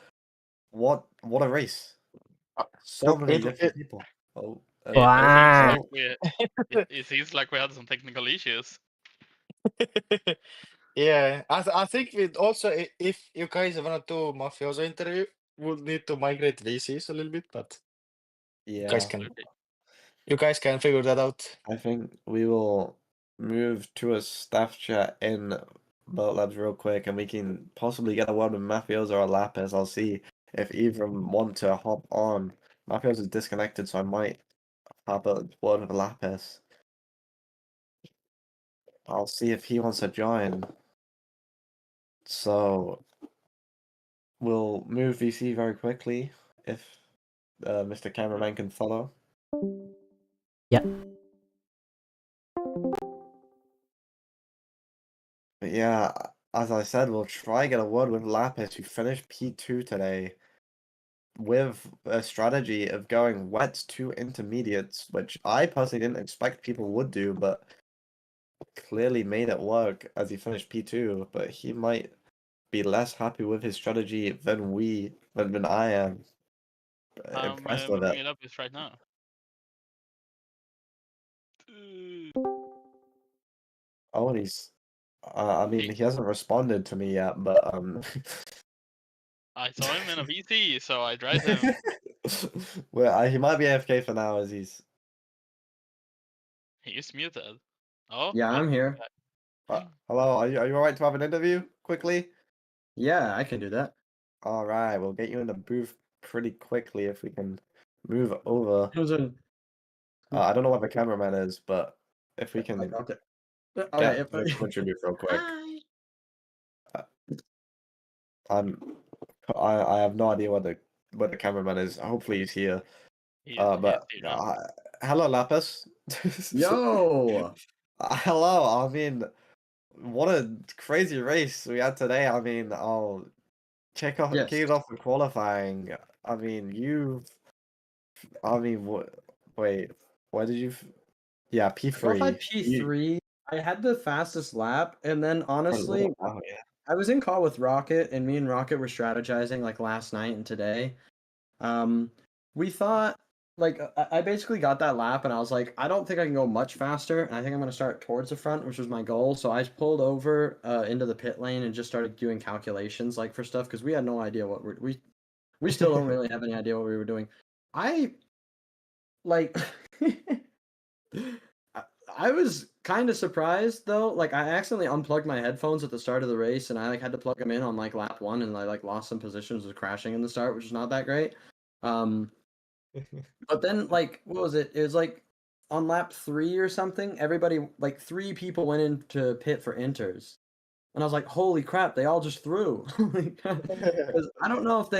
Speaker 1: What a race! So
Speaker 4: Look,
Speaker 1: many different people. Oh,
Speaker 2: It seems
Speaker 3: Wow.
Speaker 2: like it seems like we had some technical issues.
Speaker 4: Yeah, I think we'd also if you guys wanna do mafioso interview, we'll need to migrate VCs a little bit, but
Speaker 1: yeah.
Speaker 4: you guys can figure that out.
Speaker 1: I think we will move to a staff chat in BoatLabs real quick, and we can possibly get a word with Mafioso or Lapis. I'll see if either of them want to hop on. Mafioso is disconnected, so I might have a word with Lapis. I'll see if he wants to join. So we'll move VC very quickly if Mr. Cameraman can follow.
Speaker 3: Yeah.
Speaker 1: But yeah, as I said, we'll try get a word with Lapis, who finished P2 today, with a strategy of going wets to intermediates, which I personally didn't expect people would do, but clearly made it work as he finished P2. But he might be less happy with his strategy than I am.
Speaker 2: I'm
Speaker 1: Impressed with
Speaker 2: moving
Speaker 1: it.
Speaker 2: it up right now.
Speaker 1: Oh, and he's. I mean, he hasn't responded to me yet, but
Speaker 2: I saw him in a VC, so I dragged him.
Speaker 1: well, he might be AFK for now, as he's.
Speaker 2: He's muted. Oh,
Speaker 6: Yeah, I'm here.
Speaker 1: Hello, are you alright to have an interview quickly?
Speaker 6: Yeah, I can do that.
Speaker 1: All right, we'll get you in the booth pretty quickly if we can move over.
Speaker 6: Who's in?
Speaker 1: I don't know what the cameraman is, but if we can
Speaker 6: Okay.
Speaker 1: get
Speaker 6: Okay.
Speaker 1: the commentary booth real quick. I have no idea what the cameraman is. Hopefully he's here. But
Speaker 2: He's here now.
Speaker 1: hello, Lapis.
Speaker 6: Yo.
Speaker 1: Hello. I mean, what a crazy race we had today. I mean, I'll kick
Speaker 6: Yes.
Speaker 1: it off with qualifying. I mean, what? Wait, what did you? Yeah,
Speaker 6: Qualified
Speaker 1: P3.
Speaker 6: P3. I had the fastest lap, and then honestly,
Speaker 1: Oh yeah.
Speaker 6: I was in call with Rocket, and me and Rocket were strategizing like last night and today. We thought like I basically got that lap, and I was like, I don't think I can go much faster, and I think I'm gonna start towards the front, which was my goal. So I pulled over into the pit lane and just started doing calculations like for stuff because we had no idea what we still don't really have any idea what we were doing. I like I was kind of surprised though. Like I accidentally unplugged my headphones at the start of the race, and I like had to plug them in on like lap 1, and I like lost some positions, was crashing in the start, which is not that great. But then like what was it? It was like on lap 3 or something. Everybody like 3 people went into pit for inters. And I was like, "Holy crap! They all just threw." 'Cause I don't know if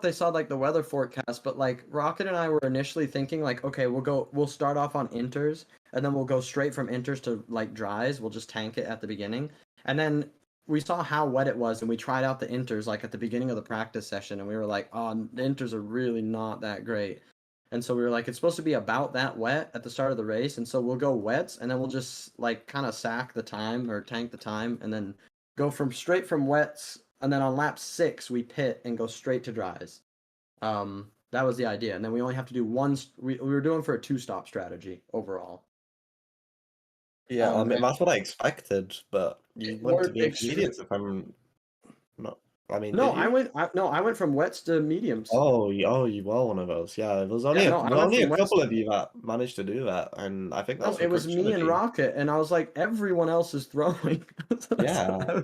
Speaker 6: they saw like the weather forecast, but like Rocket and I were initially thinking like, okay, we'll start off on inters, and then we'll go straight from inters to like dries. We'll just tank it at the beginning, and then we saw how wet it was, and we tried out the inters like at the beginning of the practice session, and we were like, "Oh, the inters are really not that great." And so we were like, it's supposed to be about that wet at the start of the race, and so we'll go wets, and then we'll just like kind of sack the time or tank the time, and then go straight from wets, and then on lap 6 we pit and go straight to dries. That was the idea, and then we only have to do one. We were doing for a 2-stop strategy overall.
Speaker 1: Yeah, I mean that's what I expected, but you went to
Speaker 6: Worked
Speaker 1: the intermediates if I'm not. I mean,
Speaker 6: No,
Speaker 1: did you?
Speaker 6: I went from wets to mediums.
Speaker 1: Oh, you were one of those. Yeah, there was only
Speaker 6: Yeah, no, I went
Speaker 1: only a
Speaker 6: from wets.
Speaker 1: couple of you that managed to do that, and I think
Speaker 6: No,
Speaker 1: that's the
Speaker 6: it was
Speaker 1: correct
Speaker 6: me and
Speaker 1: strategy.
Speaker 6: Rocket, and I was like, everyone else is throwing.
Speaker 1: Yeah.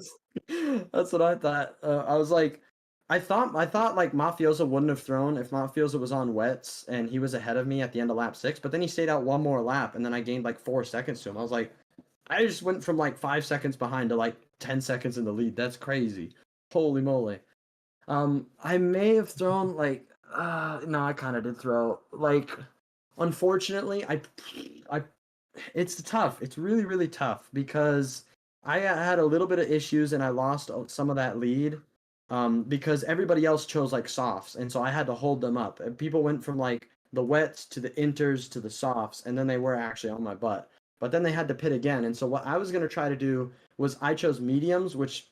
Speaker 6: That's what I thought. I was like, I thought like Mafioso wouldn't have thrown if Mafioso was on wets and he was ahead of me at the end of lap 6, but then he stayed out one more lap, and then I gained like 4 seconds to him. I was like, I just went from like 5 seconds behind to like 10 seconds in the lead. That's crazy. Holy moly. I may have thrown like, no, I kind of did throw like. Unfortunately, it's tough. It's really, really tough because I had a little bit of issues and I lost some of that lead because everybody else chose like softs, and so I had to hold them up. And people went from like the wets to the inters to the softs, and then they were actually on my butt. But then they had to pit again, and so what I was gonna try to do was I chose mediums, which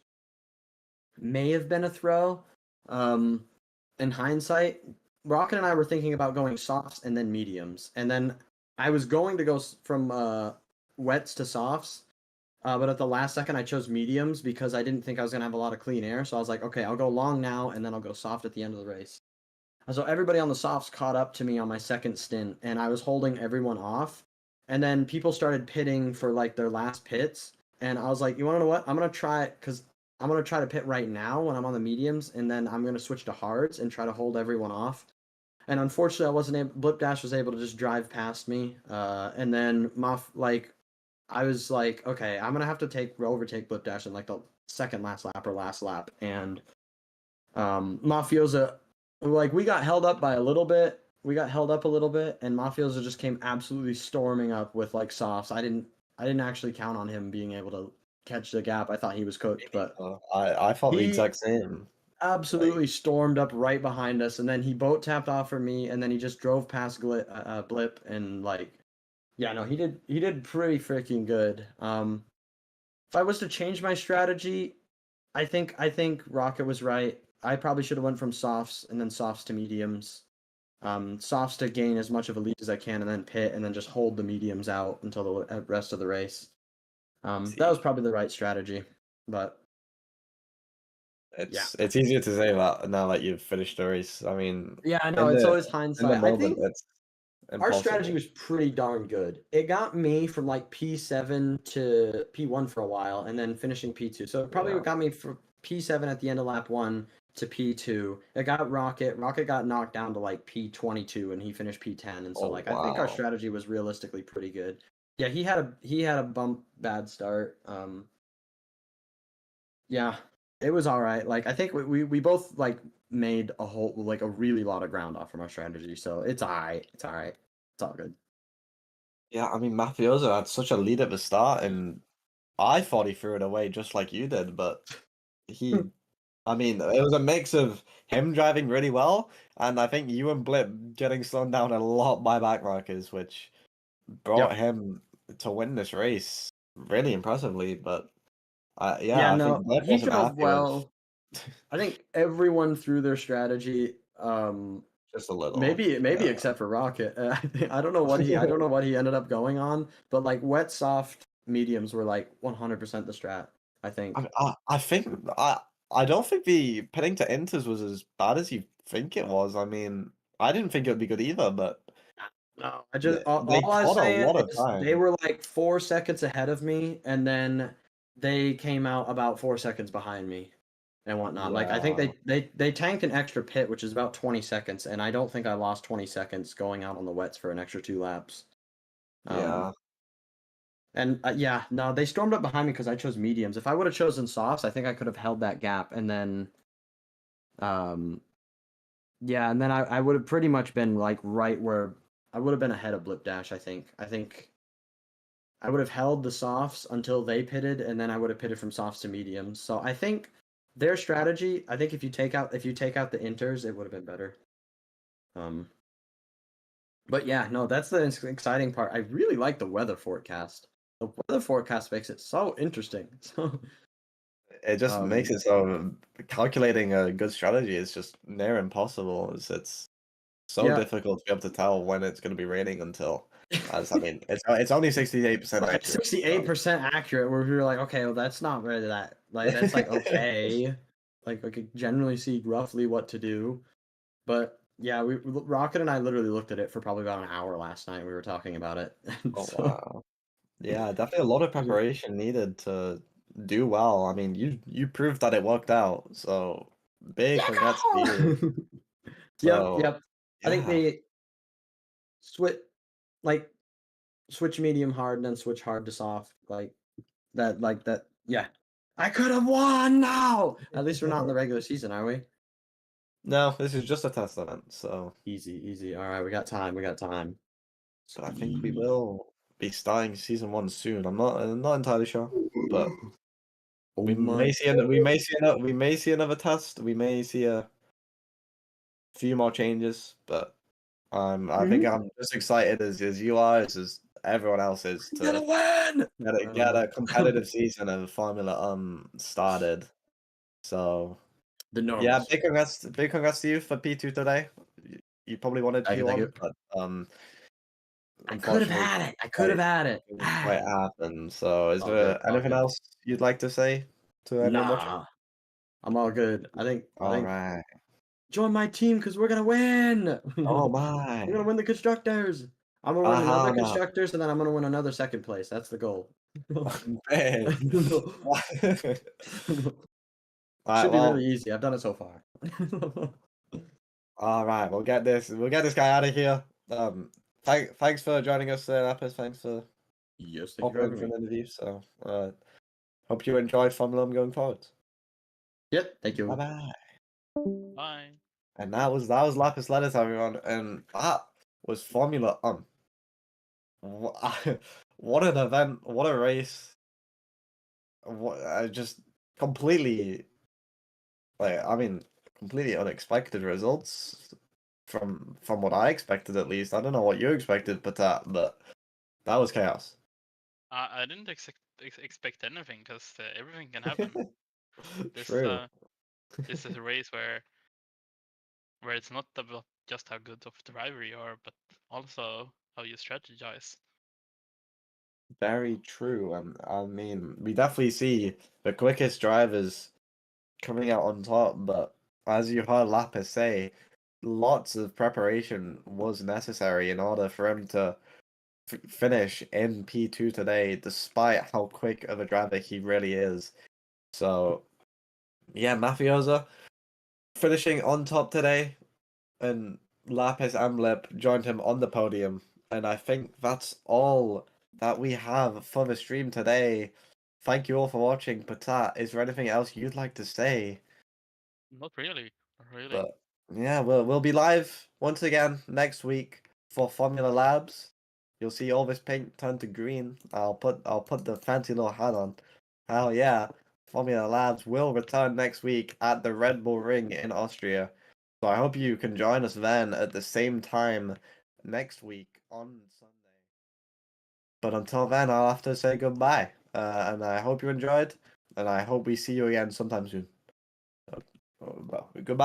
Speaker 6: may have been a throw. In hindsight, Rocket and I were thinking about going softs and then mediums, and then I was going to go from wets to softs, but at the last second I chose mediums because I didn't think I was gonna have a lot of clean air. So I was like, okay, I'll go long now, and then I'll go soft at the end of the race. And so everybody on the softs caught up to me on my second stint, and I was holding everyone off. and then people started pitting for like their last pits, and I was like, you want to know what? I'm gonna try it because I'm gonna try to pit right now when I'm on the mediums, and then I'm gonna switch to hards and try to hold everyone off. And unfortunately, I wasn't able. Blip Dash was able to just drive past me, and then I was like, okay, I'm gonna have to overtake Blip Dash in like the second last lap or last lap, and Mafiosa, like we got held up by a little bit. We got held up a little bit, and Mafiosa just came absolutely storming up with like softs. I didn't actually count on him being able to catch the gap. I thought he was cooked, but
Speaker 1: I thought the
Speaker 6: he-
Speaker 1: exact same.
Speaker 6: absolutely stormed up right behind us, and then he boat tapped off for me, and then he just drove past Blip, and like, yeah, no, he did pretty freaking good. If I was to change my strategy, I think Rocket was right. I probably should have went from softs and then softs to mediums. Softs to gain as much of a lead as I can, and then pit, and then just hold the mediums out until the rest of the race. That was probably the right strategy, but
Speaker 1: It's easier to say that now that you've finished the race. I mean,
Speaker 6: yeah, I know
Speaker 1: in
Speaker 6: it's
Speaker 1: the-
Speaker 6: always
Speaker 1: in
Speaker 6: hindsight.
Speaker 1: the
Speaker 6: I
Speaker 1: moment,
Speaker 6: think
Speaker 1: it's
Speaker 6: our
Speaker 1: impossible.
Speaker 6: strategy was pretty darn good. It got me from like P7 to P1 for a while, and then finishing P2. So it probably
Speaker 1: Yeah.
Speaker 6: got me from P7 at the end of lap 1 to P2. It got Rocket. Rocket got knocked down to like P22, and he finished P10. And so
Speaker 1: Oh,
Speaker 6: I think our
Speaker 1: wow.
Speaker 6: strategy was realistically pretty good. Yeah, he had a bump bad start. Yeah, it was all right. Like I think we both like made a really lot of ground off from our strategy. So it's all right. It's all right. It's all good.
Speaker 1: Yeah, I mean, Mafioso had such a lead at the start, and I thought he threw it away just like you did, but I mean, it was a mix of him driving really well, and I think you and Blip getting slowed down a lot by backmarkers, which brought him to win this race really impressively. But yeah, I think Blip
Speaker 6: he
Speaker 1: wasn't
Speaker 6: drove
Speaker 1: happy
Speaker 6: well. I think everyone threw their strategy.
Speaker 1: just a little.
Speaker 6: Maybe
Speaker 1: Yeah.
Speaker 6: except for Rocket. I don't know what he ended up going on, but like wet, soft, mediums were like 100% the strat. I think.
Speaker 1: I think I don't think the pitting to inters was as bad as you think it was. I mean, I didn't think it would be good either, but
Speaker 6: No,
Speaker 1: they
Speaker 6: all I was
Speaker 1: caught a
Speaker 6: saying
Speaker 1: lot of
Speaker 6: is
Speaker 1: time.
Speaker 6: they were like 4 seconds ahead of me, and then they came out about 4 seconds behind me and whatnot. Like I think they tanked an extra pit, which is about 20 seconds, and I don't think I lost 20 seconds going out on the wets for an extra 2 laps.
Speaker 1: Yeah.
Speaker 6: And yeah, no, they stormed up behind me because I chose mediums. If I would have chosen softs, I think I could have held that gap, and then, yeah, and then I would have pretty much been like right where I would have been ahead of Blip Dash. I think I would have held the softs until they pitted, and then I would have pitted from softs to mediums. So I think their strategy. I think if you take out the inters, it would have been better. But yeah, no, that's the exciting part. I really like the weather forecast. The weather forecast makes it so interesting. So
Speaker 1: It just makes it so calculating a good strategy is just near impossible. It's so difficult to be able to tell when it's going to be raining until. As I mean, it's only 68% accurate.
Speaker 6: 68% accurate. Where we were like, okay, well, that's not really that. Like that's like okay. Like I could generally see roughly what to do, but yeah, Rocket and I literally looked at it for probably about an hour last night. We were talking about it.
Speaker 1: Oh wow. Yeah, definitely a lot of preparation needed to do well. I mean, you proved that it worked out, so big congrats to you. So,
Speaker 6: Yep. I think
Speaker 1: yeah.
Speaker 6: they switch medium hard and then switch hard to soft like that. Yeah, I could have won now. At least we're not in the regular season, are we?
Speaker 1: No, this is just a test event, so
Speaker 6: Easy. All right, we got time.
Speaker 1: so I think we will be starting season 1 soon. I'm not entirely sure, but we may see another test. We may see a few more changes, but I think I'm just excited as you are, as everyone else is to
Speaker 6: Gonna win.
Speaker 1: get a competitive season of Formula started. So
Speaker 6: The normal.
Speaker 1: yeah, big congrats to you for P2 today. You probably wanted
Speaker 6: Thank you,
Speaker 1: P1, but
Speaker 6: I could have
Speaker 1: unfortunately,
Speaker 6: had it. I could have had it.
Speaker 1: didn't quite happen. So is
Speaker 6: All
Speaker 1: there
Speaker 6: good, all
Speaker 1: anything
Speaker 6: good.
Speaker 1: else you'd like to say to everyone watching?
Speaker 6: Nah, I'm all good. I think
Speaker 1: Alright.
Speaker 6: join my team because we're gonna win.
Speaker 1: Oh
Speaker 6: We're gonna
Speaker 1: my.
Speaker 6: win the constructors. I'm gonna win another
Speaker 1: no.
Speaker 6: constructors, and then I'm gonna win another second place. That's the goal.
Speaker 1: Hey. Alright,
Speaker 6: Should be
Speaker 1: well,
Speaker 6: really easy. I've done it so far.
Speaker 1: alright, we'll get this guy out of here. Thanks for joining us, Lapis. Thanks for
Speaker 6: Yes, thank you for
Speaker 1: hopping in
Speaker 6: having
Speaker 1: for
Speaker 6: me.
Speaker 1: an interview. So, hope you enjoyed Formula going forward.
Speaker 6: Yep, thank you.
Speaker 1: Bye bye.
Speaker 2: Bye.
Speaker 1: And that was Lapis Lettuce, everyone, and that was Formula What an event! What a race! What just completely completely unexpected results from what I expected at least. I don't know what you expected, but that was chaos.
Speaker 2: I didn't expect anything because everything can happen. This
Speaker 1: True.
Speaker 2: this is a race where it's not about just how good of a driver you are, but also how you strategize.
Speaker 1: Very true. I mean, we definitely see the quickest drivers coming out on top, but as you heard Lapis say, lots of preparation was necessary in order for him to finish in P2 today, despite how quick of a driver he really is. So, yeah, Mafiosa finishing on top today, and Lapis Amlip joined him on the podium. And I think that's all that we have for the stream today. Thank you all for watching. Potat, is there anything else you'd like to say?
Speaker 2: Not really. Not really.
Speaker 1: But yeah, we'll be live once again next week for Formula Labs. You'll see all this paint turn to green. I'll put the fancy little hat on. Hell yeah. Formula Labs will return next week at the Red Bull Ring in Austria. So I hope you can join us then at the same time next week on Sunday. But until then, I'll have to say goodbye. And I hope you enjoyed, and I hope we see you again sometime soon. Well, goodbye.